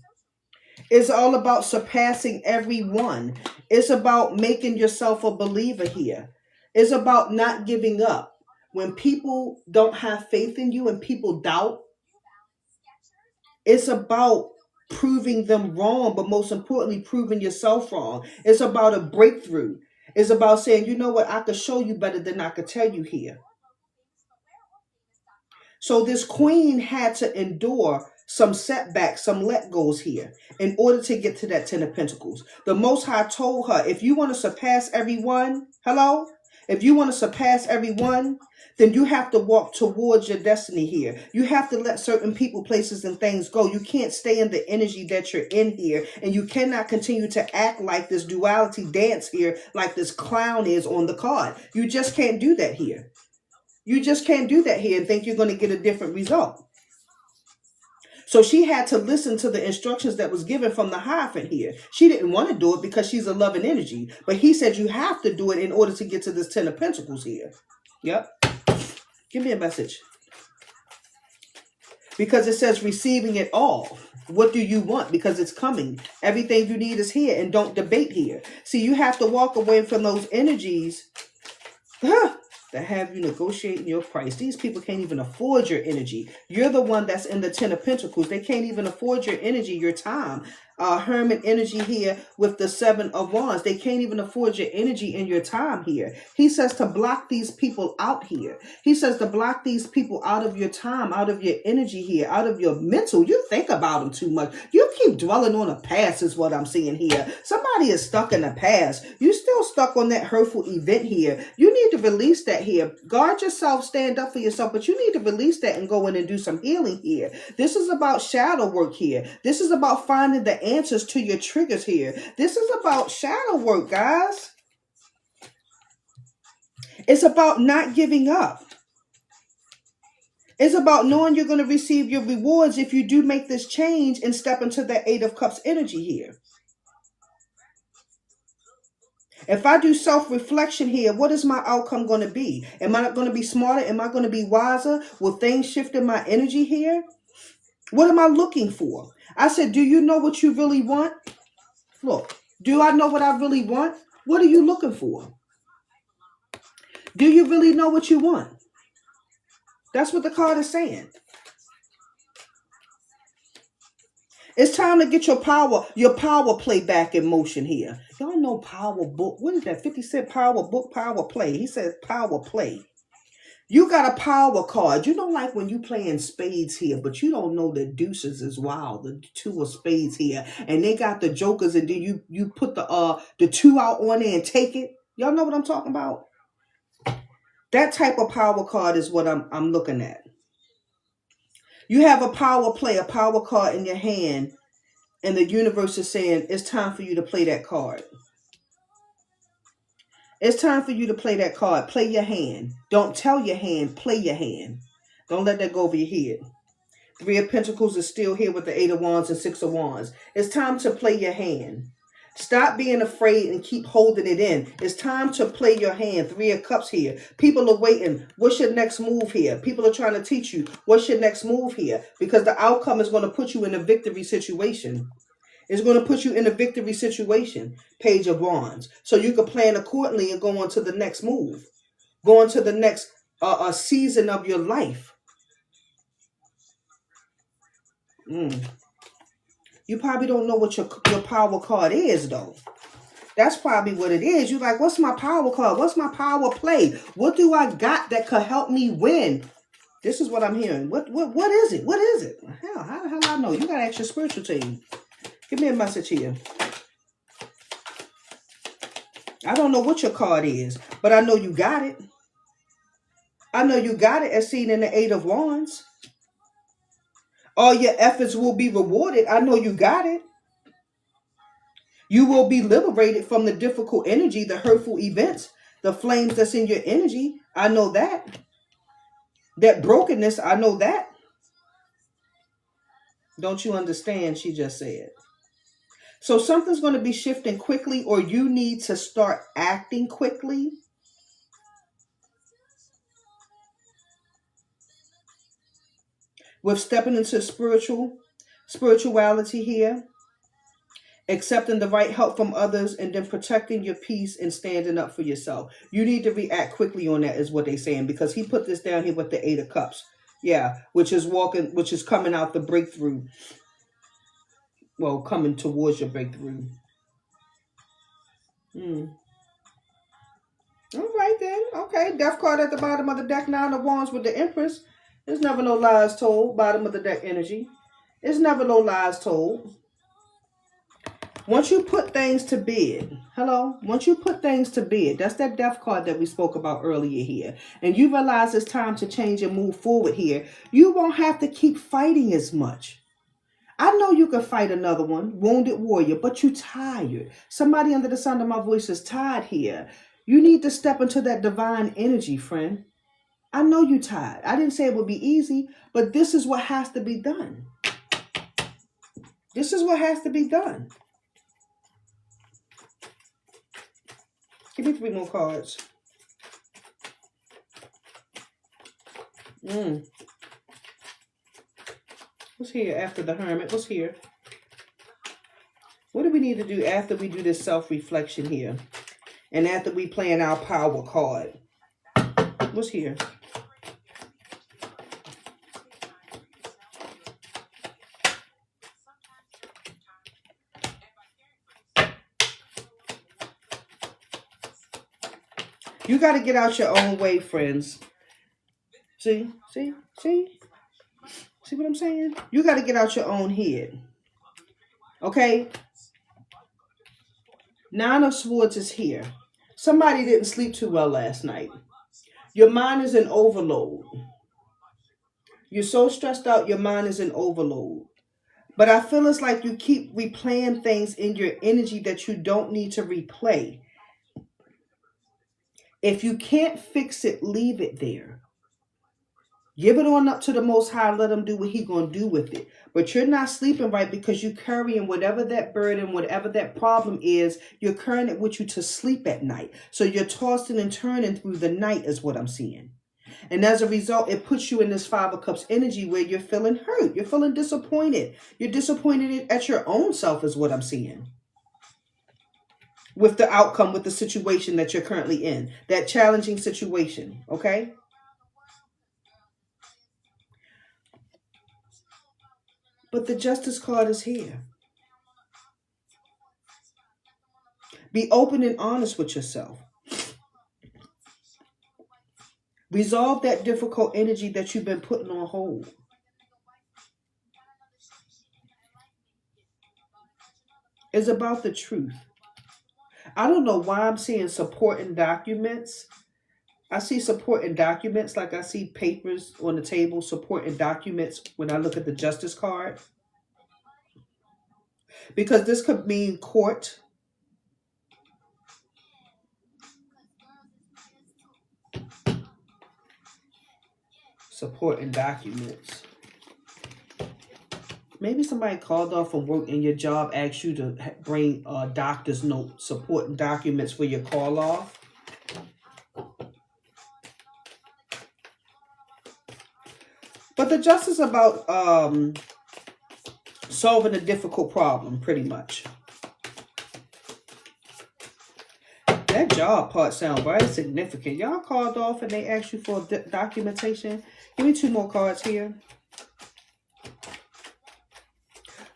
It's all about surpassing everyone. It's about making yourself a believer here. It's about not giving up. When people don't have faith in you and people doubt, it's about proving them wrong, but most importantly, proving yourself wrong. It's about a breakthrough. It's about saying, you know what, I could show you better than I could tell you here. So this Queen had to endure some setbacks, some let goes here in order to get to that Ten of Pentacles. The Most High told her, if you want to surpass everyone, hello? If you want to surpass everyone, then you have to walk towards your destiny here. You have to let certain people, places, and things go. You can't stay in the energy that you're in here, and you cannot continue to act like this duality dance here, like this clown is on the card. You just can't do that here. You just can't do that here and think you're going to get a different result. So she had to listen to the instructions that was given from the Hierophant here. She didn't want to do it because she's a loving energy. But he said you have to do it in order to get to this Ten of Pentacles here. Yep. Give me a message. Because it says receiving it all. What do you want? Because it's coming. Everything you need is here, and don't debate here. See, you have to walk away from those energies that have you negotiating your price. These people can't even afford your energy. You're the one that's in the Ten of Pentacles. They can't even afford your energy, your time. Hermit energy here with the Seven of Wands. They can't even afford your energy and your time here. He says to block these people out here. He says to block these people out of your time, out of your energy here, out of your mental. You think about them too much. You keep dwelling on the past is what I'm seeing here. Somebody is stuck in the past. You still stuck on that hurtful event here. You need to release that here. Guard yourself, stand up for yourself, but you need to release that and go in and do some healing here. This is about shadow work here. This is about finding the answers to your triggers here. This is about shadow work, guys. It's about not giving up. It's about knowing you're going to receive your rewards if you do make this change and step into that Eight of Cups energy here. If I do self-reflection here, what is my outcome going to be? Am I going to be smarter? Am I going to be wiser? Will things shift in my energy here? What am I looking for? I said, do you know what you really want? Look, do I know what I really want? What are you looking for? Do you really know what you want? That's what the card is saying. It's time to get your power play back in motion here. Y'all know power book. What is that? 50 Cent power book, power play. He says power play. You got a power card. You know, like when you playing spades here, but you don't know the deuces is wild. The two of spades here. And they got the jokers, and then you put the two out on there and take it. Y'all know what I'm talking about? That type of power card is what I'm looking at. You have a power play, a power card in your hand, and the universe is saying it's time for you to play that card. It's time for you to play that card. Play your hand. Don't tell your hand. Play your hand. Don't let that go over your head. Three of Pentacles is still here with the Eight of Wands and Six of Wands. It's time to play your hand. Stop being afraid and keep holding it in. It's time to play your hand. Three of Cups here. People are waiting. What's your next move here? People are trying to teach you. What's your next move here? Because the outcome is going to put you in a victory situation. It's going to put you in a victory situation. Page of Wands. So you can plan accordingly and go on to the next move. Go on to the next season of your life. You probably don't know what your power card is, though. That's probably what it is. You're like, what's my power card? What's my power play? What do I got that could help me win? This is what I'm hearing. What is it? What is it? Hell, how the hell I know? You got to ask your spiritual team. Give me a message here. I don't know what your card is, but I know you got it. I know you got it as seen in the Eight of Wands. All your efforts will be rewarded. I know you got it. You will be liberated from the difficult energy, the hurtful events, the flames that's in your energy. I know that. That brokenness, I know that. Don't you understand? She just said. So something's going to be shifting quickly, or you need to start acting quickly. With stepping into spirituality here, accepting the right help from others, and then protecting your peace and standing up for yourself. You need to react quickly on that is what they're saying, because he put this down here with the Eight of Cups. Yeah, which is coming out the breakthrough. Well, coming towards your breakthrough. All right then. Okay, Death card at the bottom of the deck. Nine of Wands with the Empress. There's never no lies told. Bottom of the deck energy. There's never no lies told. Once you put things to bed, once you put things to bed, that's that Death card that we spoke about earlier here, and you realize it's time to change and move forward here, you won't have to keep fighting as much. I know you can fight another one, Wounded Warrior, but you're tired. Somebody under the sound of my voice is tired here. You need to step into that divine energy, friend. I know you're tired. I didn't say it would be easy, but this is what has to be done. This is what has to be done. Give me 3 more cards. What's here after the Hermit? What's here? What do we need to do after we do this self-reflection here? And after we plan our power card? What's here? You got to get out your own way, friends. See? See what I'm saying? You got to get out your own head. Okay? Nine of Swords is here. Somebody didn't sleep too well last night. Your mind is in overload. You're so stressed out, your mind is in overload. But I feel it's like you keep replaying things in your energy that you don't need to replay. If you can't fix it, leave it there. Give it on up to the Most High. Let him do what he going to do with it. But you're not sleeping right because you're carrying whatever that burden, whatever that problem is, you're carrying it with you to sleep at night. So you're tossing and turning through the night is what I'm seeing. And as a result, it puts you in this Five of Cups energy where you're feeling hurt. You're feeling disappointed. You're disappointed at your own self is what I'm seeing. With the outcome, with the situation that you're currently in. That challenging situation, okay? But the Justice card is here. Be open and honest with yourself. Resolve that difficult energy that you've been putting on hold. It's about the truth. I don't know why I'm seeing supporting documents. I see supporting documents like I see papers on the table, supporting documents when I look at the Justice card. Because this could mean court. Supporting documents. Maybe somebody called off from work and your job asked you to bring a doctor's note, supporting documents for your call off. But the Justice is about solving a difficult problem, pretty much. That job part sounds very significant. Y'all called off and they asked you for documentation. Give me 2 more cards here.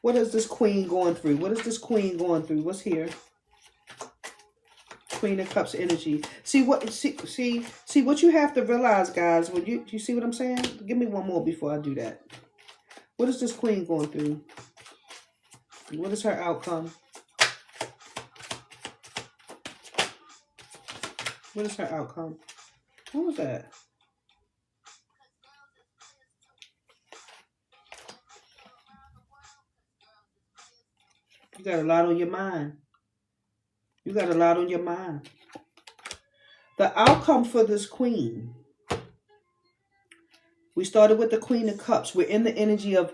What is this Queen going through? What is this Queen going through? What's here? Queen of Cups energy. See what you have to realize, guys. When you see what I'm saying? Give me 1 more before I do that. What is this Queen going through? What is her outcome? What is her outcome? What was that? You got a lot on your mind. You got a lot on your mind. The outcome for this Queen. We started with the Queen of Cups. We're in the energy of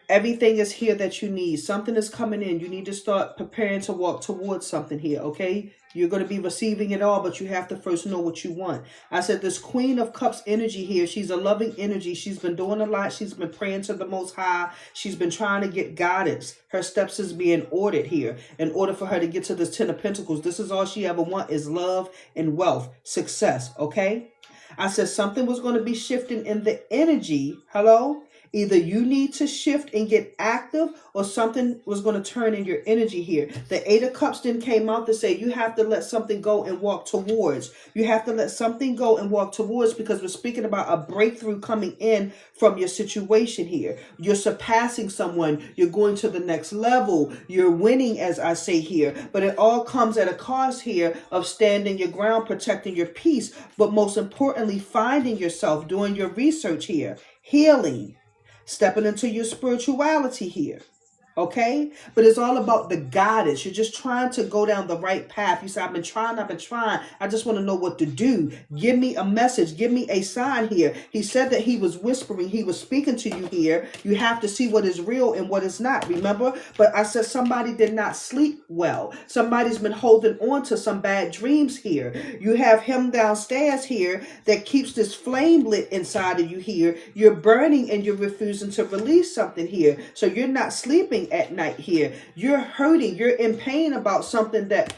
everything is here that you need. Something is coming in. You need to start preparing to walk towards something here, okay? You're going to be receiving it all, but you have to first know what you want. I said this Queen of Cups energy here, she's a loving energy. She's been doing a lot. She's been praying to the Most High. She's been trying to get guidance. Her steps is being ordered here in order for her to get to this 10 of Pentacles. This is all she ever want is love and wealth, success, okay? I said something was going to be shifting in the energy. Hello? Either you need to shift and get active or something was going to turn in your energy here. The 8 of Cups then came out to say you have to let something go and walk towards. You have to let something go and walk towards because we're speaking about a breakthrough coming in from your situation here. You're surpassing someone. You're going to the next level. You're winning, as I say here. But it all comes at a cost here of standing your ground, protecting your peace. But most importantly, finding yourself, doing your research here, healing. Stepping into your spirituality here. Okay? But it's all about the guidance. You're just trying to go down the right path. You say, I've been trying. I just want to know what to do. Give me a message. Give me a sign here. He said that he was whispering. He was speaking to you here. You have to see what is real and what is not. Remember? But I said somebody did not sleep well. Somebody's been holding on to some bad dreams here. You have him downstairs here that keeps this flame lit inside of you here. You're burning and you're refusing to release something here. So you're not sleeping at night here. You're hurting. You're in pain about something that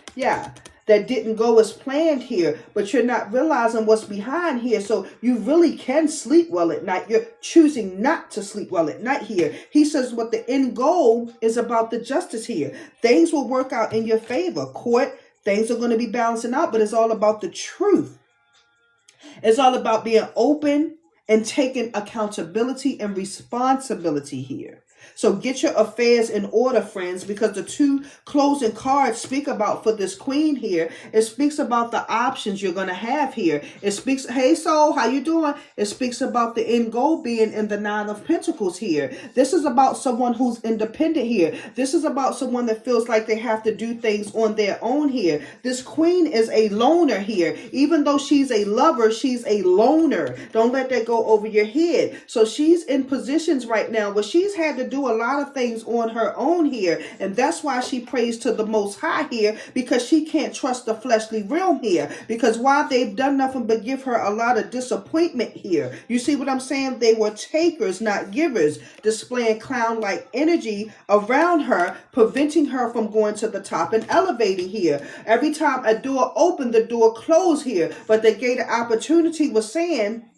didn't go as planned here, but you're not realizing what's behind here. So you really can sleep well at night. You're choosing not to sleep well at night here. He says what the end goal is about the Justice here. Things will work out in your favor. Court, things are going to be balancing out, but it's all about the truth. It's all about being open and taking accountability and responsibility here. So get your affairs in order, friends, because the two closing cards speak about for this queen here. It speaks about the options you're going to have here. It speaks, hey soul, how you doing? It speaks about the end goal being in the Nine of Pentacles here. This is about someone who's independent here. This is about someone that feels like they have to do things on their own here. This queen is a loner here. Even though she's a lover, she's a loner. Don't let that go over your head. So she's in positions right now where she's had to do a lot of things on her own here. And that's why she prays to the Most High here, because she can't trust the fleshly realm here. Because while they've done nothing but give her a lot of disappointment here. You see what I'm saying? They were takers, not givers, displaying clown-like energy around her, preventing her from going to the top and elevating here. Every time a door opened, the door closed here. But the gate of opportunity was saying,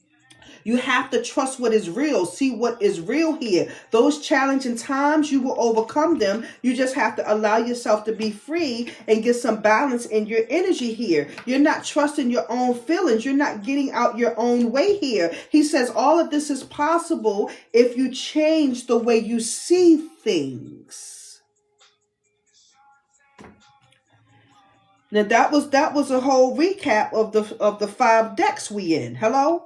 you have to trust what is real. See what is real here. Those challenging times, you will overcome them. You just have to allow yourself to be free and get some balance in your energy here. You're not trusting your own feelings. You're not getting out your own way here. He says all of this is possible if you change the way you see things. Now that was a whole recap of the 5 decks we in. Hello?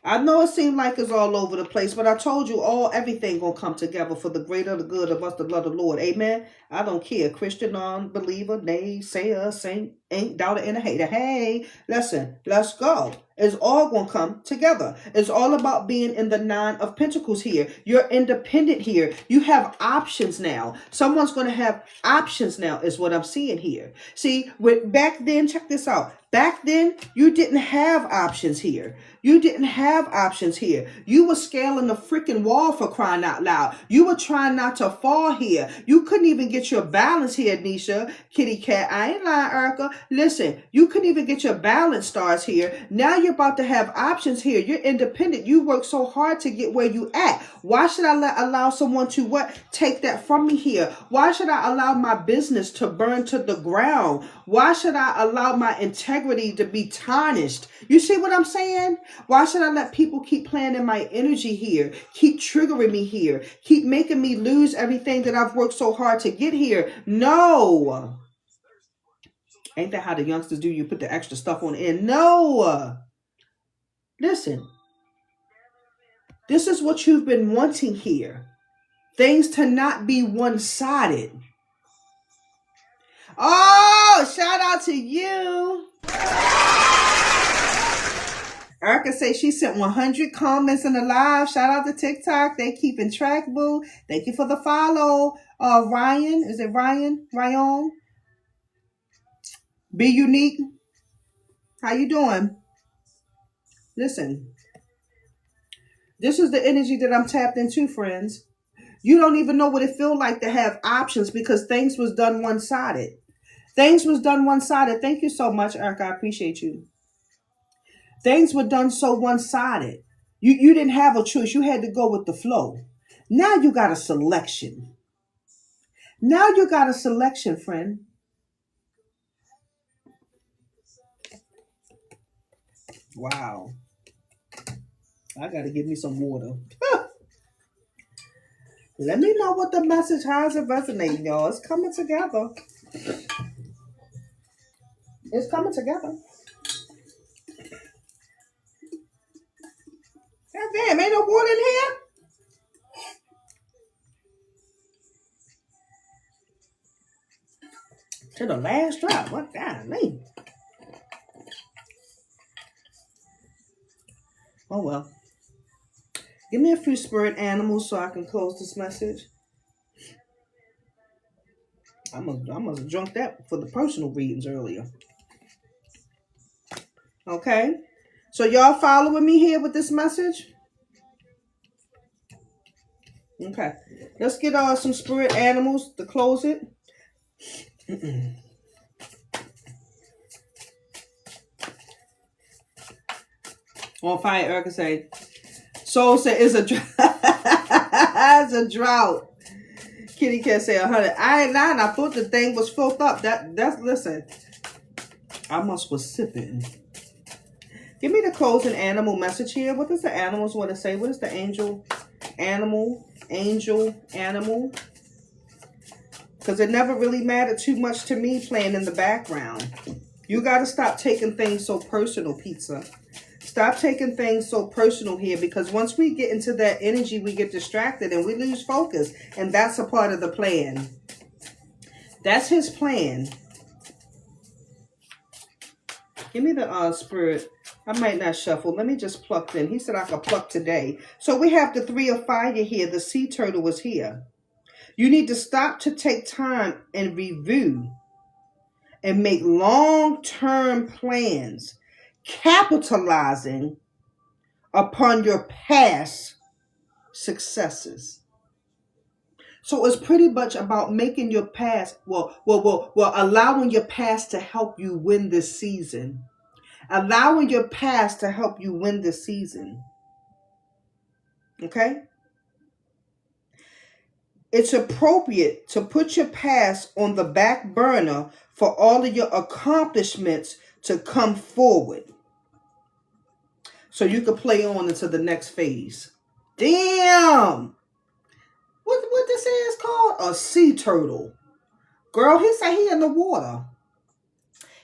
I know it seemed like it's all over the place, but I told you everything gonna come together for the greater the good of us that love the Lord. Amen. I don't care. Christian, non-believer, naysayer, saint, ain't doubter, and a hater. Hey, listen, let's go. It's all gonna come together. It's all about being in the Nine of Pentacles here. You're independent here. You have options now. Someone's gonna have options now, is what I'm seeing here. See, back then, check this out. Back then, you didn't have options here. You didn't have options here. You were scaling the freaking wall, for crying out loud. You were trying not to fall here. You couldn't even get your balance here, Nisha, Kitty Cat. I ain't lying, Erica. Listen, you couldn't even get your balance, stars here. Now you're about to have options here. You're independent. You work so hard to get where you at. Why should I allow someone to take that from me here? Why should I allow my business to burn to the ground? Why should I allow my integrity to be tarnished? You see what I'm saying? Why should I let people keep playing in my energy here? Keep triggering me here? Keep making me lose everything that I've worked so hard to get here? No. Ain't that how the youngsters do? You put the extra stuff on the end. No. Listen. This is what you've been wanting here. Things to not be one-sided. Oh, shout out to you. Erica say she sent 100 comments in the live. Shout out to TikTok. They keeping track, boo. Thank you for the follow. Ryan, is it Ryan? Ryan? Be Unique. How you doing? Listen. This is the energy that I'm tapped into, friends. You don't even know what it feels like to have options because things was done one-sided. Things was done one-sided. Thank you so much, Erica. I appreciate you. Things were done so one-sided. You didn't have a choice. You had to go with the flow. Now you got a selection. Now you got a selection, friend. Wow. I got to give me some water. Let me know what the message, how is it resonating, y'all? It's coming together. It's coming together. God damn, ain't no water in here? To the last drop. What golly? Oh well. Give me a few spirit animals so I can close this message. I must have drunk that for the personal readings earlier. Okay. So y'all following me here with this message? Okay. Let's get some spirit animals to close it. On fire, Erica say. Soul said it's a drought. It's a drought. Kitty Cat say 100. I ain't lying. I thought the thing was filled up. That's listen. I must was sipping. Give me the closing animal message here. What does the animals want to say? What is the angel animal angel animal. Because it never really mattered too much to me playing in the background. You got to stop taking things so personal, pizza. Stop taking things so personal here, because once we get into that energy, we get distracted and we lose focus. And that's a part of the plan. That's his plan. Give me the spirit. I might not shuffle. Let me just pluck in. He said I could pluck today. So we have the 3 of fire here. The sea turtle is here. You need to stop to take time and review and make long-term plans, capitalizing upon your past successes. So it's pretty much about making your past, allowing your past to help you win this season. Allowing your past to help you win this season. Okay? It's appropriate to put your past on the back burner for all of your accomplishments to come forward, so you can play on into the next phase. Damn! What this is called? A sea turtle. Girl, he said he in the water.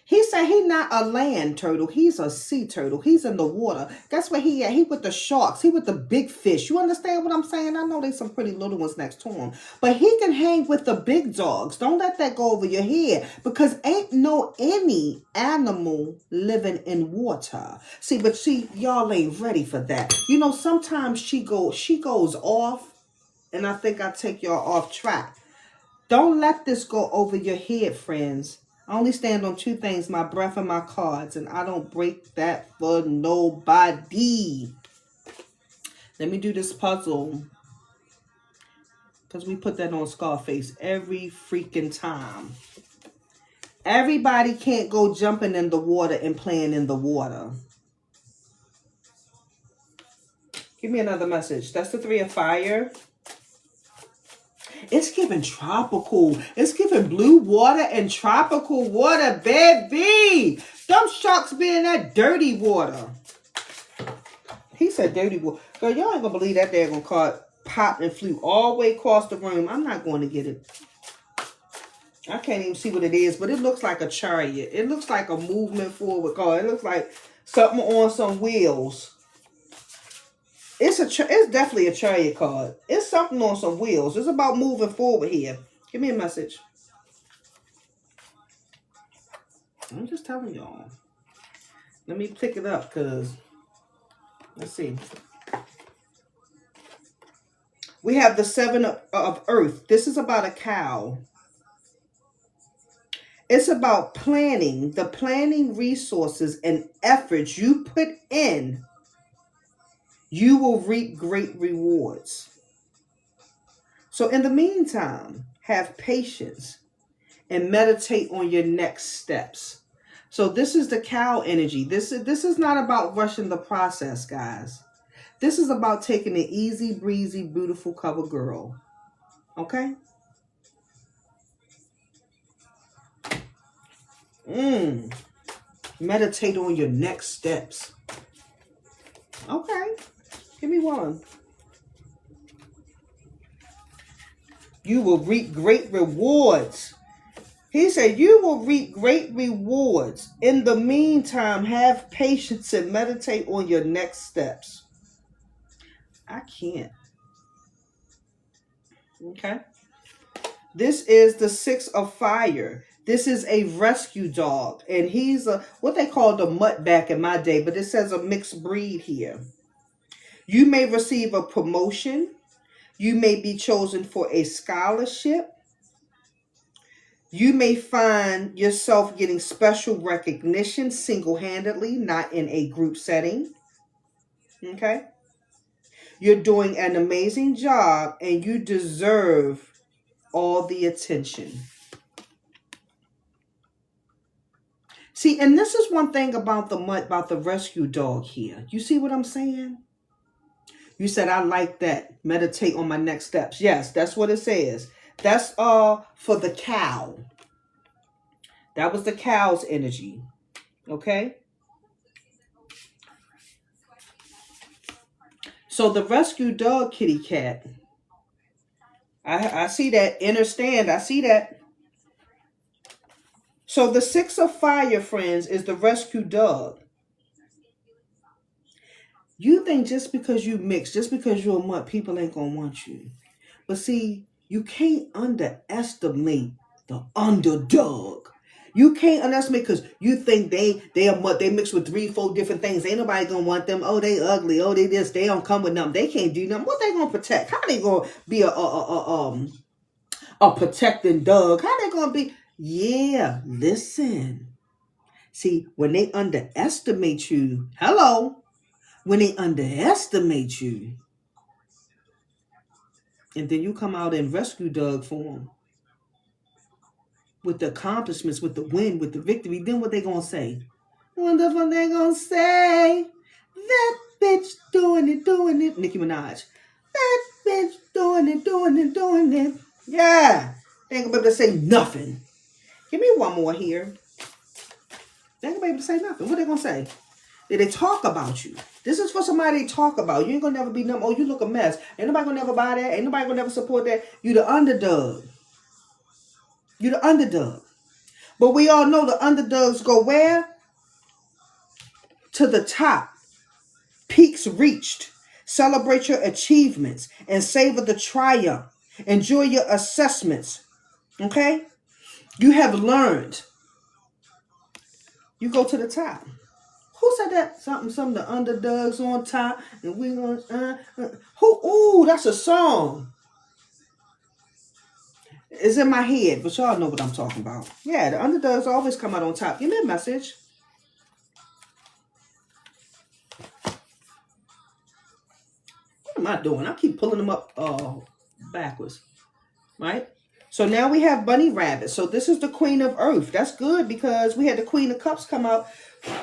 He said he not a land turtle. He's a sea turtle. He's in the water. That's where he at. He with the sharks. He with the big fish. You understand what I'm saying? I know there's some pretty little ones next to him. But he can hang with the big dogs. Don't let that go over your head. Because ain't no any animal living in water. See, y'all ain't ready for that. You know, sometimes she goes off. And I think I take y'all off track. Don't let this go over your head, friends. I only stand on 2 things, my breath and my cards, and I don't break that for nobody. Let me do this puzzle, because we put that on Scarface every freaking time. Everybody can't go jumping in the water and playing in the water. Give me another message. That's the 3 of fire. It's giving tropical. It's giving blue water and tropical water, baby. Them sharks be in that dirty water. He said dirty water. Girl, y'all ain't gonna believe that daggone card popped and flew all the way across the room. I'm not going to get it. I can't even see what it is, but it looks like a chariot. It looks like a movement forward card. It looks like something on some wheels. It's definitely a chariot card. It's something on some wheels. It's about moving forward here. Give me a message. I'm just telling y'all. Let me pick it up, because let's see. We have the 7 of earth. This is about a cow. It's about planning. The planning resources and efforts you put in, you will reap great rewards. So in the meantime, have patience and meditate on your next steps. So this is the cow energy. This is not about rushing the process, guys. This is about taking an easy, breezy, beautiful cover girl. Okay? Meditate on your next steps. Okay. Give me one. You will reap great rewards. He said you will reap great rewards. In the meantime, have patience and meditate on your next steps. I can't. Okay. This is the 6 of fire. This is a rescue dog. And he's what they called a mutt back in my day. But it says a mixed breed here. You may receive a promotion. You may be chosen for a scholarship. You may find yourself getting special recognition single-handedly, not in a group setting. Okay? You're doing an amazing job and you deserve all the attention. See, and this is one thing about the rescue dog here. You see what I'm saying? You said, I like that. Meditate on my next steps. Yes, that's what it says. That's for the cow. That was the cow's energy. Okay? So the rescue dog, kitty cat, I see that. Understand. I see that. So the 6 of fire, friends, is the rescue dog. You think just because you mix, just because you're a mutt, people ain't going to want you. But see, you can't underestimate the underdog. You can't underestimate because you think they are mutt. They mix with 3-4 different things. Ain't nobody gonna want them. Oh, they ugly. Oh, they this. They don't come with them. They can't do nothing. What they gonna protect? How they gonna be a protecting dog? How they gonna be? Yeah, listen. See, when they underestimate you, hello. When they underestimate you, and then you come out in rescue dog form with the accomplishments, with the win, with the victory, then what they gonna say? Wonder what they gonna say? That bitch doing it. Nicki Minaj. That bitch doing it. Yeah. They ain't gonna be able to say nothing. Give me one more here. They ain't gonna be able to say nothing. What they gonna say? They talk about you. This is for somebody they talk about. You ain't gonna never be numb. Oh, you look a mess. Ain't nobody gonna never buy that. Ain't nobody gonna never support that. You the underdog. You the underdog. But we all know the underdogs go where? To the top. Peaks reached. Celebrate your achievements and savor the triumph. Enjoy your assessments. Okay? You have learned. You go to the top. Who said that? Something the underdogs on top and we gonna who? Ooh, that's a song. It's in my head, but y'all know what I'm talking about. Yeah, the underdogs always come out on top. Give me a message. What am I doing? I keep pulling them up backwards. Right? So now we have Bunny Rabbit. So this is the Queen of Earth. That's good because we had the Queen of Cups come out.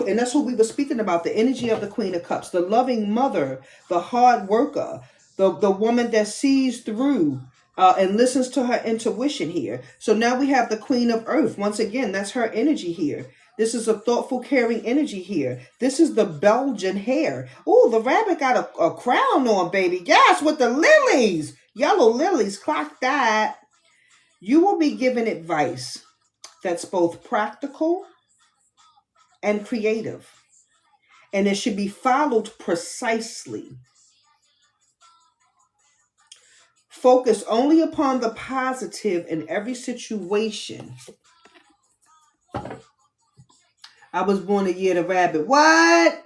And that's what we were speaking about. The energy of the Queen of Cups. The loving mother. The hard worker. The woman that sees through and listens to her intuition here. So now we have the Queen of Earth. Once again, that's her energy here. This is a thoughtful, caring energy here. This is the Belgian hair. Oh, the rabbit got a crown on, baby. Yes, with the lilies. Yellow lilies. Clock that. You will be given advice that's both practical and creative. And it should be followed precisely. Focus only upon the positive in every situation. I was born a year the rabbit. What?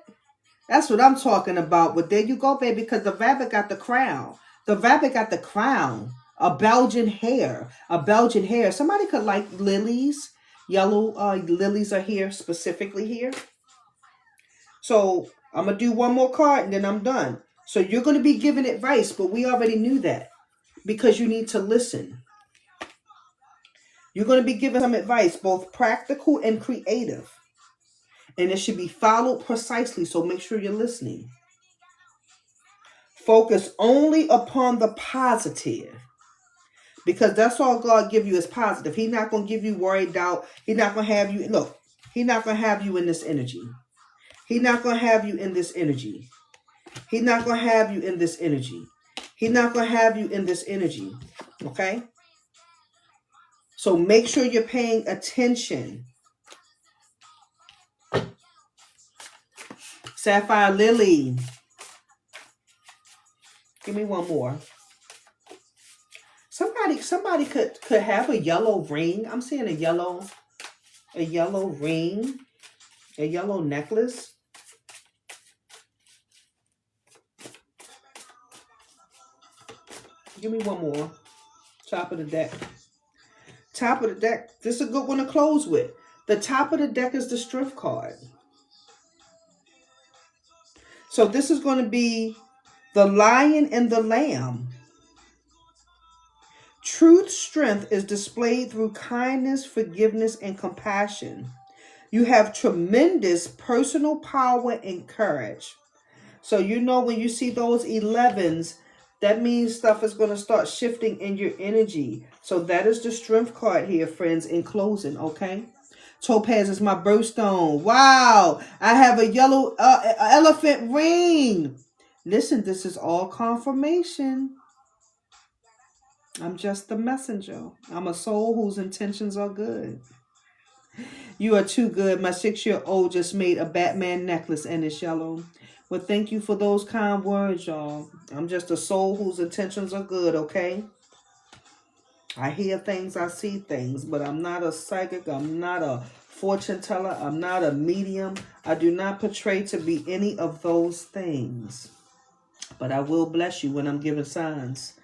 That's what I'm talking about. But there you go, baby, because the rabbit got the crown. The rabbit got the crown. A Belgian hair. A Belgian hair. Somebody could like lilies. Yellow lilies are here, specifically here. So I'm going to do one more card and then I'm done. So you're going to be given advice, but we already knew that because you need to listen. You're going to be given some advice, both practical and creative. And it should be followed precisely, so make sure you're listening. Focus only upon the positive. Because that's all God give you is positive. He's not going to give you worry, doubt. He's not going to have you, look, he's not going to have you in this energy. He's not going to have you in this energy. He's not going to have you in this energy. He's not going to have you in this energy. Okay? So make sure you're paying attention. Sapphire Lily. Give me one more. Somebody could have a yellow ring. I'm seeing a yellow ring, a yellow necklace. Give me one more. Top of the deck. Top of the deck. This is a good one to close with. The top of the deck is the Strength card. So this is going to be the Lion and the Lamb. Truth strength is displayed through kindness, forgiveness, and compassion. You have tremendous personal power and courage. So you know when you see those 11s, that means stuff is going to start shifting in your energy. So that is the Strength card here, friends, in closing, okay? Topaz is my birthstone. Wow. I have a yellow elephant ring. Listen, this is all confirmation. I'm just the messenger. I'm a soul whose intentions are good. You are too good. My 6-year-old just made a Batman necklace and it's yellow. Well, thank you for those kind words, y'all. I'm just a soul whose intentions are good, okay? I hear things, I see things, but I'm not a psychic. I'm not a fortune teller. I'm not a medium. I do not portray to be any of those things. But I will bless you when I'm giving signs.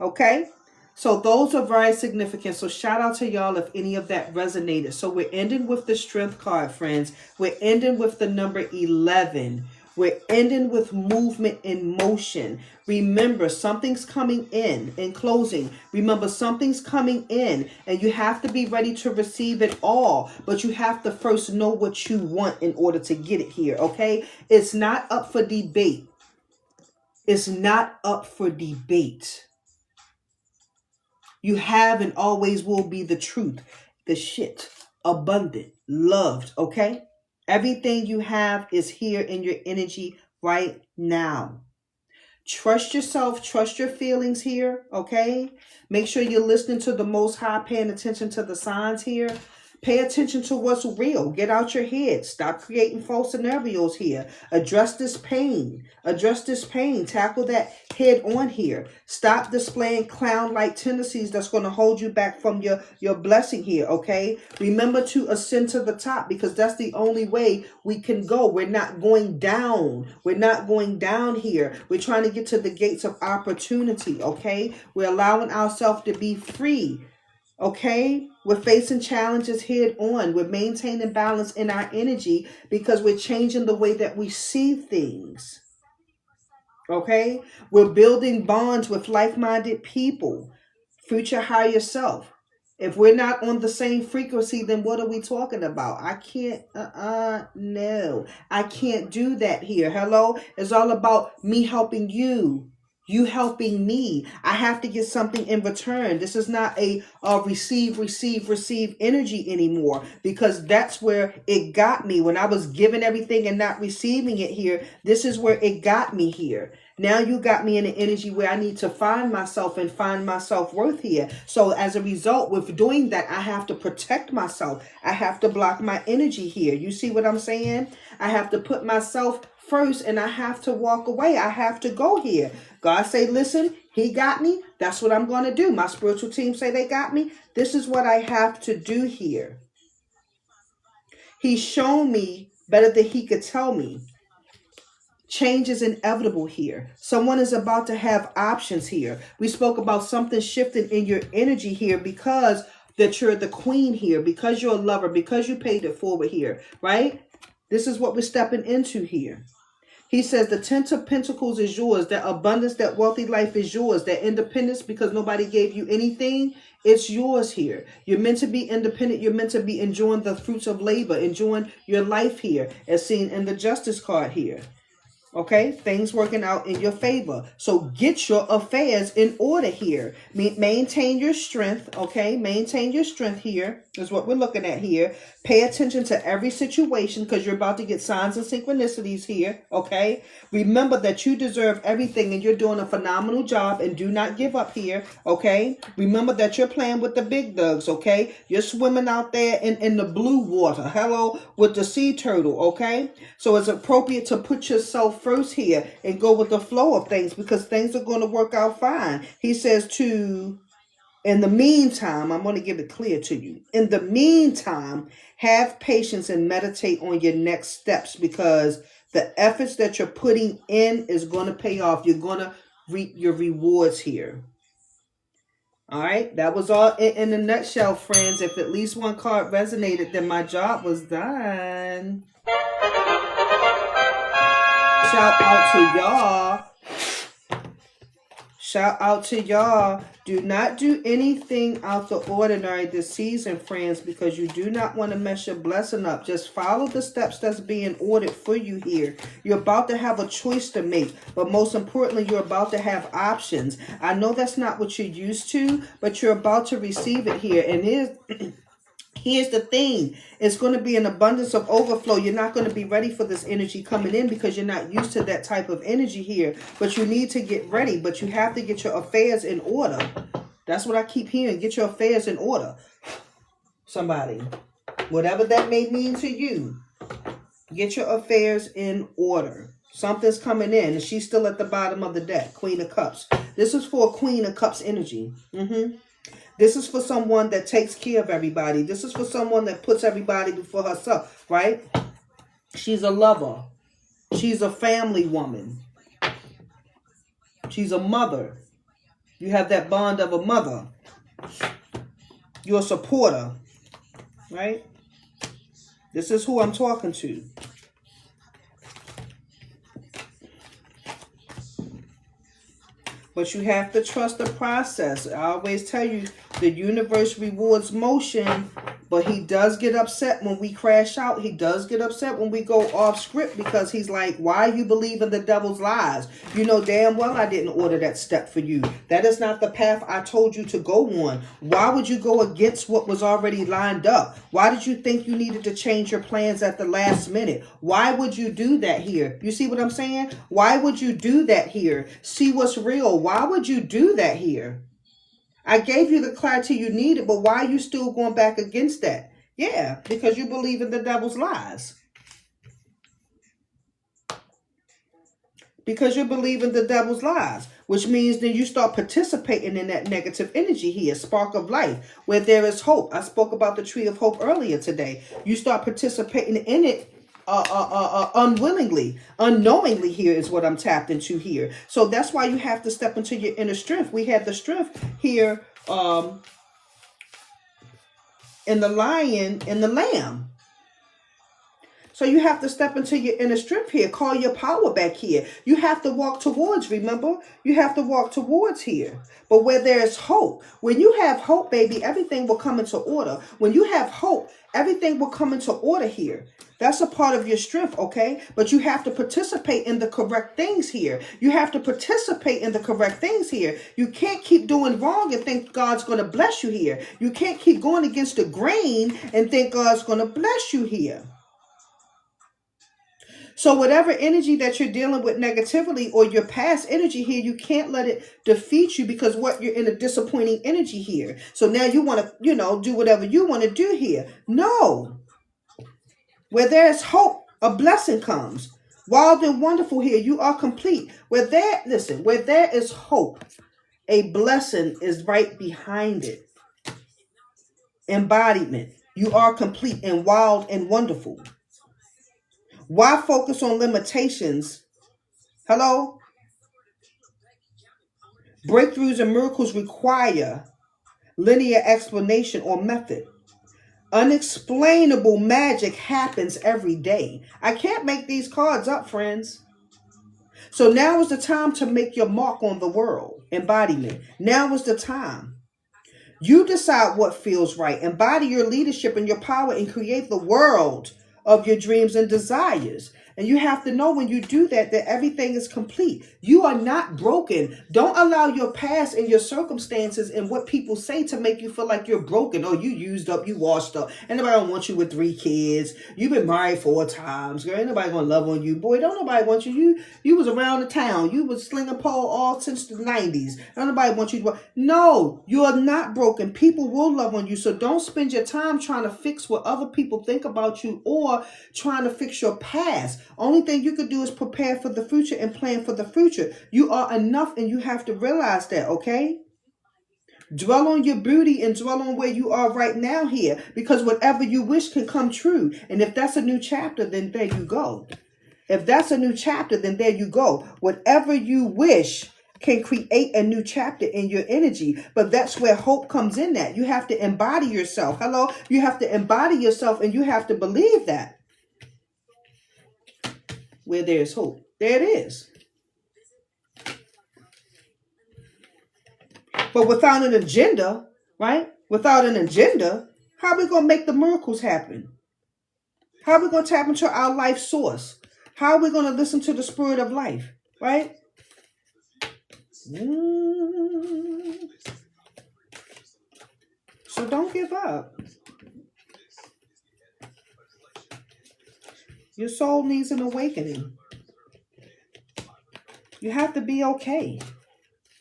Okay? So those are very significant. So shout out to y'all if any of that resonated. So we're ending with the strength card, friends. We're ending with the number 11. We're ending with movement in motion. Remember, something's coming in closing. Remember, something's coming in and you have to be ready to receive it all. But you have to first know what you want in order to get it here, okay? It's not up for debate. It's not up for debate. You have and always will be the truth, the shit, abundant, loved, okay? Everything you have is here in your energy right now. Trust yourself, trust your feelings here, okay? Make sure you're listening to the Most High, paying attention to the signs here. Pay attention to what's real. Get out your head. Stop creating false scenarios here. Address this pain. Address this pain. Tackle that head on here. Stop displaying clown-like tendencies that's going to hold you back from your blessing here, okay? Remember to ascend to the top because that's the only way we can go. We're not going down. We're not going down here. We're trying to get to the gates of opportunity, okay? We're allowing ourselves to be free. Okay, we're facing challenges head on. We're maintaining balance in our energy because we're changing the way that we see things. Okay, we're building bonds with like-minded people. Future higher self. If we're not on the same frequency, then what are we talking about? I can't, no. I can't do that here. Hello? It's all about me helping you. You helping me. I have to get something in return. This is not a receive energy anymore because that's where it got me. When I was giving everything and not receiving it here, this is where it got me here. Now you got me in an energy where I need to find myself and find my self-worth here. So as a result, with doing that, I have to protect myself. I have to block my energy here. You see what I'm saying? I have to put myself first and I have to walk away. I have to go here. God say, listen, he got me. That's what I'm going to do. My spiritual team say they got me. This is what I have to do here. He's shown me better than he could tell me. Change is inevitable here. Someone is about to have options here. We spoke about something shifting in your energy here because that you're the queen here, because you're a lover, because you paid it forward here, right? This is what we're stepping into here. He says the 10 of Pentacles is yours. That abundance, that wealthy life is yours. That independence because nobody gave you anything, it's yours here. You're meant to be independent. You're meant to be enjoying the fruits of labor, enjoying your life here, as seen in the Justice card here. Okay, things working out in your favor. So get your affairs in order here. Maintain your strength. Okay, maintain your strength here is what we're looking at here. Pay attention to every situation because you're about to get signs and synchronicities here. Okay, remember that you deserve everything and you're doing a phenomenal job and do not give up here. Okay, remember that you're playing with the big dogs. Okay, you're swimming out there in the blue water. Hello, with the sea turtle. Okay, so it's appropriate to put yourself first here and go with the flow of things because things are going to work out fine. He says in the meantime, I'm going to give it clear to you. In the meantime, have patience and meditate on your next steps because the efforts that you're putting in is going to pay off. You're going to reap your rewards here. All right, that was all in a nutshell, friends. If at least one card resonated, then my job was done. Shout out to y'all. Shout out to y'all. Do not do anything out the ordinary this season, friends, because you do not want to mess your blessing up. Just follow the steps that's being ordered for you here. You're about to have a choice to make, but most importantly, you're about to have options. I know that's not what you're used to, but you're about to receive it here. And here's the thing. It's going to be an abundance of overflow. You're not going to be ready for this energy coming in because you're not used to that type of energy here. But you need to get ready. But you have to get your affairs in order. That's what I keep hearing. Get your affairs in order. Somebody. Whatever that may mean to you. Get your affairs in order. Something's coming in. And she's still at the bottom of the deck. Queen of Cups. This is for Queen of Cups energy. This is for someone that takes care of everybody. This is for someone that puts everybody before herself. Right? She's a lover. She's a family woman. She's a mother. You have that bond of a mother. You're a supporter. Right? This is who I'm talking to. But you have to trust the process. I always tell you, the universe rewards motion, but he does get upset when we crash out. He does get upset when we go off script because he's like, why you believe in the devil's lies? You know damn well I didn't order that step for you. That is not the path I told you to go on. Why would you go against what was already lined up? Why did you think you needed to change your plans at the last minute? Why would you do that here? You see what I'm saying? Why would you do that here? See what's real. Why would you do that here? I gave you the clarity you needed, but why are you still going back against that? Yeah, because you believe in the devil's lies. Because you believe in the devil's lies, which means then you start participating in that negative energy here, spark of life, where there is hope. I spoke about the tree of hope earlier today. You start participating in it unwillingly, unknowingly here is what I'm tapped into here. So that's why you have to step into your inner strength. We had the strength here in the lion and the lamb. So you have to step into your inner strength here. Call your power back here. You have to walk towards, remember? You have to walk towards here. But where there's hope, when you have hope, baby, everything will come into order. When you have hope, everything will come into order here. That's a part of your strength, okay? But you have to participate in the correct things here. You have to participate in the correct things here. You can't keep doing wrong and think God's going to bless you here. You can't keep going against the grain and think God's going to bless you here. So whatever energy that you're dealing with negatively or your past energy here, you can't let it defeat you because what you're in a disappointing energy here. So now you want to, do whatever you want to do here. No. Where there's hope, a blessing comes. Wild and wonderful here. You are complete. Where there is hope, a blessing is right behind it. Embodiment. You are complete and wild and wonderful. Why focus on limitations? Hello? Breakthroughs and miracles require linear explanation or method. Unexplainable magic happens every day. I can't make these cards up, friends. So now is the time to make your mark on the world. Embodiment. Now is the time. You decide what feels right. Embody your leadership and your power and create the world of your dreams and desires. And you have to know when you do that everything is complete. You are not broken. Don't allow your past and your circumstances and what people say to make you feel like you're broken. Oh, you used up, you washed up. And nobody don't want you with 3 kids. You've been married 4 times. Girl, ain't nobody gonna love on you. Boy, don't nobody want you. You was around the town. You was slinging pole all since the 90s. Don't nobody want you. No, you are not broken. People will love on you. So don't spend your time trying to fix what other people think about you or trying to fix your past. Only thing you could do is prepare for the future and plan for the future. You are enough and you have to realize that, okay? Dwell on your beauty and dwell on where you are right now here because whatever you wish can come true. And if that's a new chapter, then there you go. If that's a new chapter, then there you go. Whatever you wish can create a new chapter in your energy. But that's where hope comes in at. You have to embody yourself. Hello? You have to embody yourself and you have to believe that. Where there's hope, there it is. But without an agenda, right? Without an agenda, how are we going to make the miracles happen? How are we going to tap into our life source? How are we going to listen to the spirit of life, right? So don't give up. Your soul needs an awakening. You have to be okay.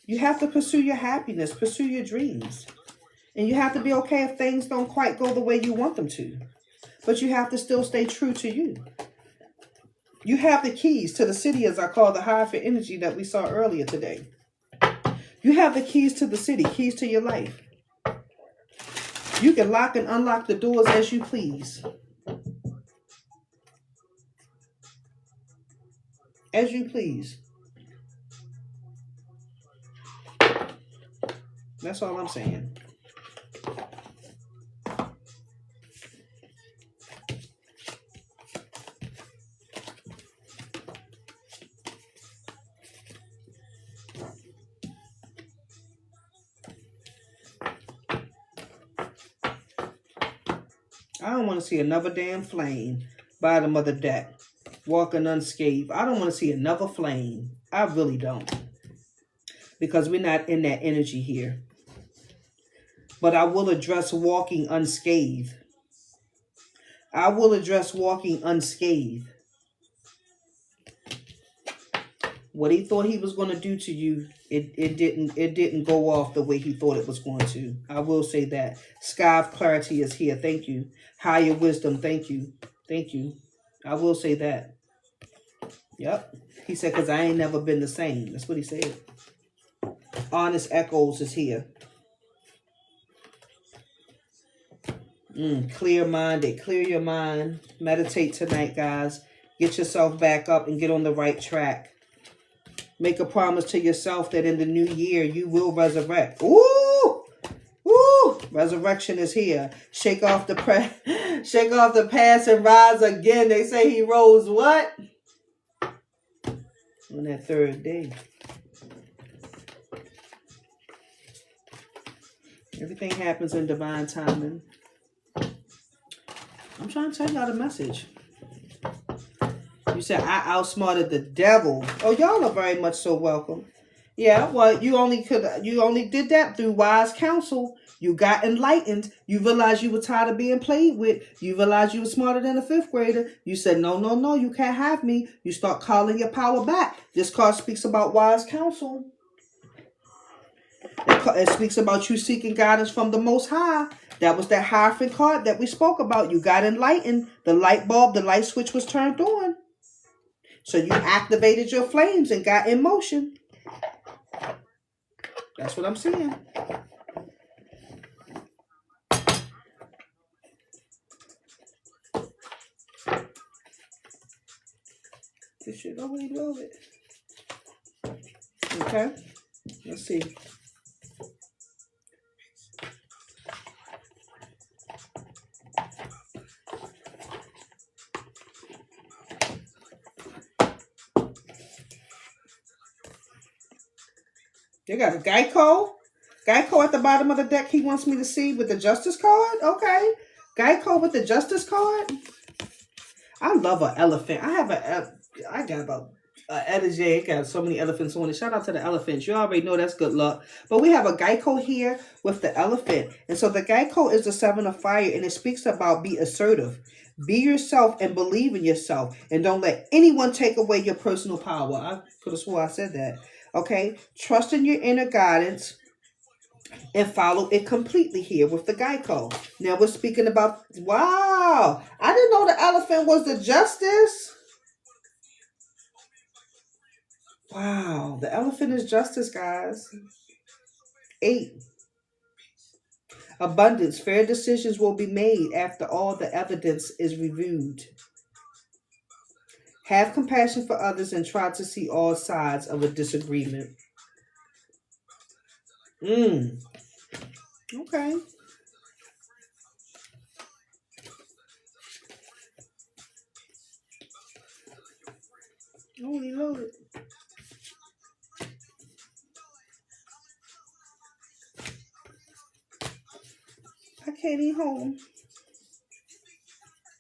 You have to pursue your happiness, pursue your dreams. And you have to be okay if things don't quite go the way you want them to. But you have to still stay true to you. You have the keys to the city, as I call the high for energy that we saw earlier today. You have the keys to the city, keys to your life. You can lock and unlock the doors as you please. As you please. That's all I'm saying. I don't want to see another damn flame bottom of the deck walking unscathed. I don't want to see another flame. I really don't. Because we're not in that energy here. But I will address walking unscathed. I will address walking unscathed. What he thought he was going to do to you, it didn't go off the way he thought it was going to. I will say that. Sky of clarity is here. Thank you. Higher wisdom. Thank you. Thank you. I will say that. Yep. He said, because I ain't never been the same. That's what he said. Honest Echoes is here. Clear-minded. Clear your mind. Meditate tonight, guys. Get yourself back up and get on the right track. Make a promise to yourself that in the new year, you will resurrect. Ooh! Ooh! Resurrection is here. Shake off the past and rise again. They say he rose what? On that third day. Everything happens in divine timing. I'm trying to tell y'all the message. You said, I outsmarted the devil. Oh, y'all are very much so welcome. Yeah, well, you only did that through wise counsel. You got enlightened. You realized you were tired of being played with. You realized you were smarter than a 5th grader. You said, no, you can't have me. You start calling your power back. This card speaks about wise counsel. It speaks about you seeking guidance from the Most High. That was that Hierophant card that we spoke about. You got enlightened. The light bulb, the light switch was turned on. So you activated your flames and got in motion. That's what I'm saying. This shit already loaded. Okay. Let's see. They got a Geico. Geico at the bottom of the deck he wants me to see with the Justice card. Okay. Geico with the Justice card. I love an elephant. I got about energy. I got so many elephants on it. Shout out to the elephants. You already know that's good luck. But we have a Geico here with the elephant. And so the Geico is the 7 of fire. And it speaks about be assertive. Be yourself and believe in yourself. And don't let anyone take away your personal power. I could have swore I said that. Okay, trust in your inner guidance and follow it completely here with the Geico. Now we're speaking about, wow, I didn't know the elephant was the Justice. Wow, the elephant is Justice, guys. 8. Abundance, fair decisions will be made after all the evidence is reviewed. Have compassion for others and try to see all sides of a disagreement. Okay. Holy Lord. I can't eat home.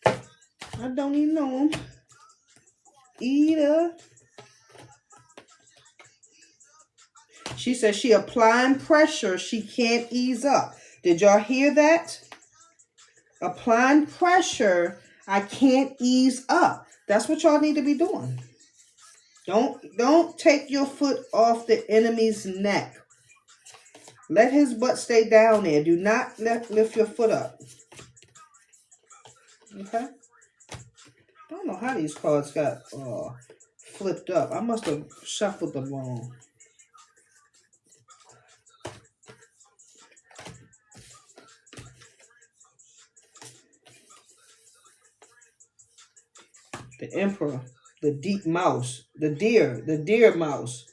I don't even know him. Either. She says she applying pressure. She can't ease up. Did y'all hear that? Applying pressure. I can't ease up. That's what y'all need to be doing. Don't take your foot off the enemy's neck. Let his butt stay down there. Do not lift your foot up. Okay? I don't know how these cards got flipped up. I must have shuffled them wrong. The Emperor, the deep mouse, the deer mouse.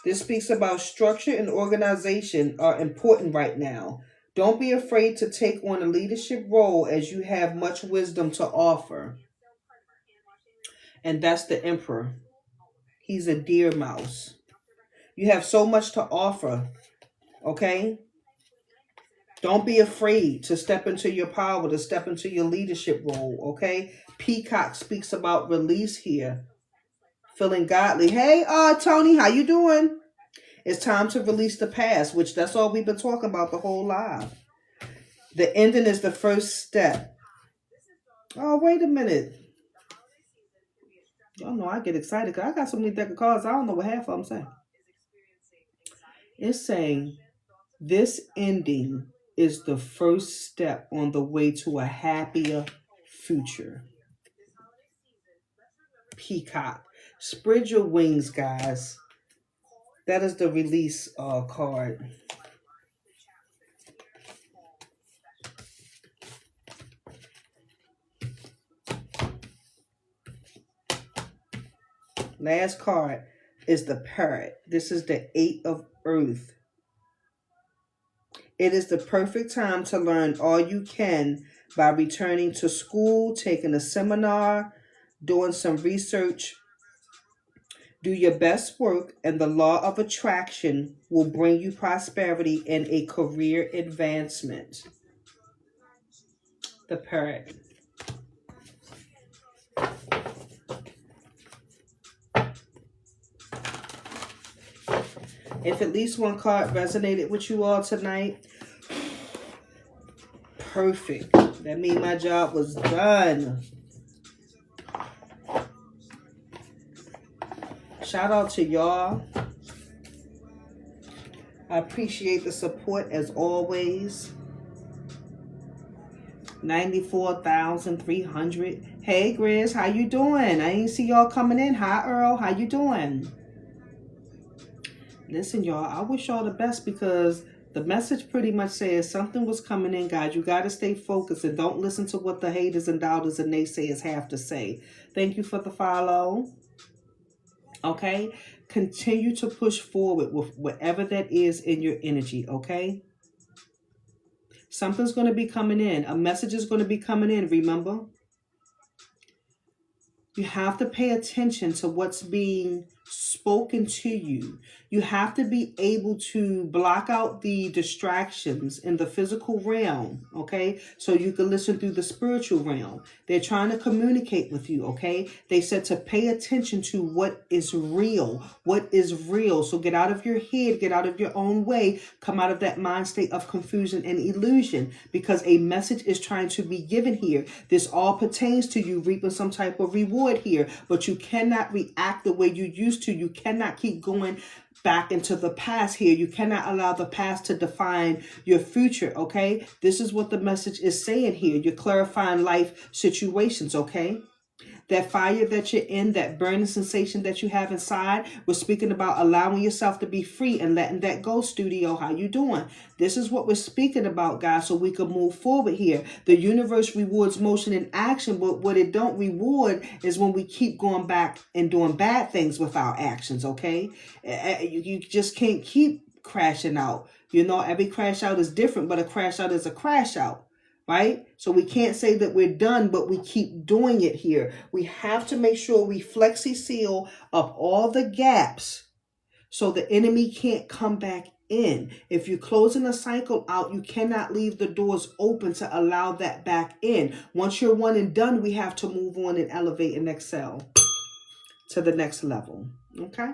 This speaks about structure and organization are important right now. Don't be afraid to take on a leadership role as you have much wisdom to offer. And that's the Emperor. He's a deer mouse. You have so much to offer, okay? Don't be afraid to step into your power, to step into your leadership role, okay? Peacock speaks about release here. Feeling godly. Hey, Tony, how you doing? It's time to release the past, which that's all we've been talking about the whole live. The ending is the first step. Oh, wait a minute. Y'all know I get excited because I got so many deck of cards, I don't know what half of them say. It's saying this ending is the first step on the way to a happier future. Peacock. Spread your wings, guys. That is the release card. Last card is the Parrot. This is the 8 of Earth. It is the perfect time to learn all you can by returning to school, taking a seminar, doing some research. Do your best work, and the law of attraction will bring you prosperity and a career advancement. The Parrot. If at least one card resonated with you all tonight, perfect. That means my job was done. Shout out to y'all. I appreciate the support as always. 94,300. Hey, Grizz, how you doing? I ain't see y'all coming in. Hi, Earl. How you doing? Listen, y'all, I wish y'all the best because the message pretty much says something was coming in, guys. You got to stay focused and don't listen to what the haters and doubters and naysayers have to say. Thank you for the follow. Okay? Continue to push forward with whatever that is in your energy, okay? Something's going to be coming in. A message is going to be coming in, remember? You have to pay attention to what's being spoken to you. You have to be able to block out the distractions in the physical realm, okay? So you can listen through the spiritual realm. They're trying to communicate with you, okay? They said to pay attention to what is real. What is real? So get out of your head, get out of your own way, come out of that mind state of confusion and illusion because a message is trying to be given here. This all pertains to you reaping some type of reward here, but you cannot react the way you used to. You cannot keep going back into the past here. You cannot allow the past to define your future, okay? This is what the message is saying here. You're clarifying life situations, okay? That fire that you're in, that burning sensation that you have inside, we're speaking about allowing yourself to be free and letting that go, studio. How you doing? This is what we're speaking about, guys, so we can move forward here. The universe rewards motion and action, but what it don't reward is when we keep going back and doing bad things with our actions, okay? You just can't keep crashing out. You know, every crash out is different, but a crash out is a crash out. Right? So we can't say that we're done, but we keep doing it here. We have to make sure we flexi seal up all the gaps so the enemy can't come back in. If you're closing a cycle out, you cannot leave the doors open to allow that back in. Once you're one and done, we have to move on and elevate and excel to the next level. Okay?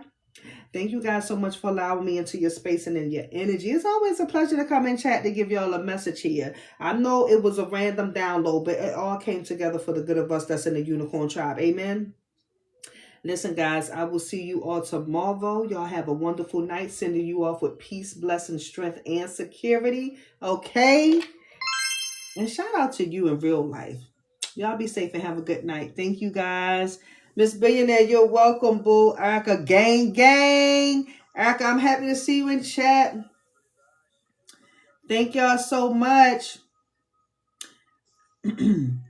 Thank you guys so much for allowing me into your space and in your energy. It's always a pleasure to come and chat to give y'all a message here. I know it was a random download, but it all came together for the good of us that's in the unicorn tribe. Amen. Listen, guys, I will see you all tomorrow. Y'all have a wonderful night. Sending you off with peace, blessing, strength, and security. Okay? And shout out to you in real life. Y'all be safe and have a good night. Thank you, guys. Miss Billionaire, you're welcome, boo. Erica, gang, gang. Erica, I'm happy to see you in chat. Thank y'all so much.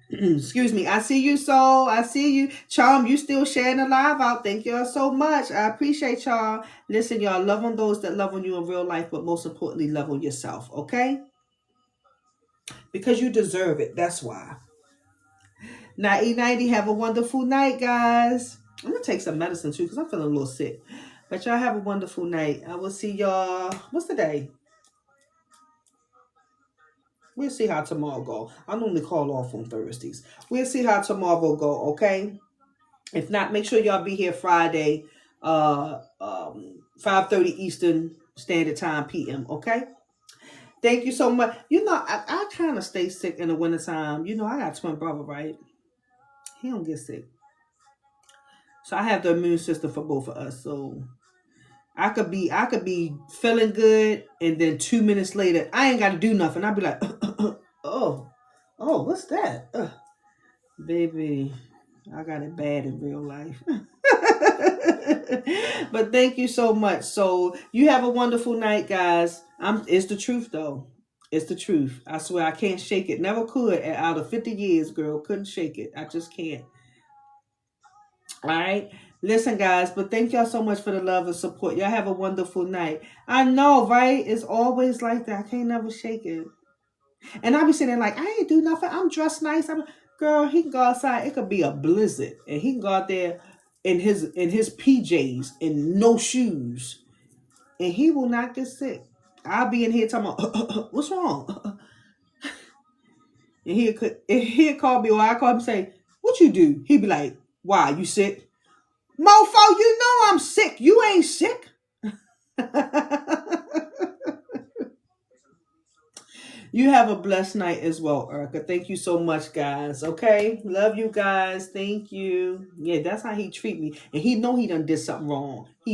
Excuse me. I see you, Soul. I see you. Charm, you still sharing the live out. Thank y'all so much. I appreciate y'all. Listen, y'all, love on those that love on you in real life, but most importantly, love on yourself, okay? Because you deserve it. That's why. Nighty nighty. Have a wonderful night, guys. I'm going to take some medicine, too, because I'm feeling a little sick. But y'all have a wonderful night. I will see y'all. What's the day? We'll see how tomorrow go. I normally call off on Thursdays. We'll see how tomorrow go, okay? If not, make sure y'all be here Friday, 5:30 Eastern Standard Time PM, okay? Thank you so much. You know, I kind of stay sick in the wintertime. You know, I got a twin brother, right? He don't get sick. So I have the immune system for both of us. So I could be feeling good, and then 2 minutes later, I ain't got to do nothing. I'll be like, oh, what's that? Baby, I got it bad in real life. But thank you so much. So you have a wonderful night, guys. It's the truth, though. It's the truth. I swear I can't shake it. Never could. Out of 50 years, girl, couldn't shake it. I just can't. All right. Listen, guys, but thank y'all so much for the love and support. Y'all have a wonderful night. I know, right? It's always like that. I can't never shake it. And I be sitting there like, I ain't do nothing. I'm dressed nice. Girl, he can go outside. It could be a blizzard. And he can go out there in his PJs and no shoes. And he will not get sick. I'll be in here talking about, what's wrong? And he'll call me, or I call him and say, what you do? He'd be like, why, you sick? Mofo, you know I'm sick. You ain't sick. You have a blessed night as well, Erica. Thank you so much, guys. Okay? Love you guys. Thank you. Yeah, that's how he treat me. And he know he done did something wrong. He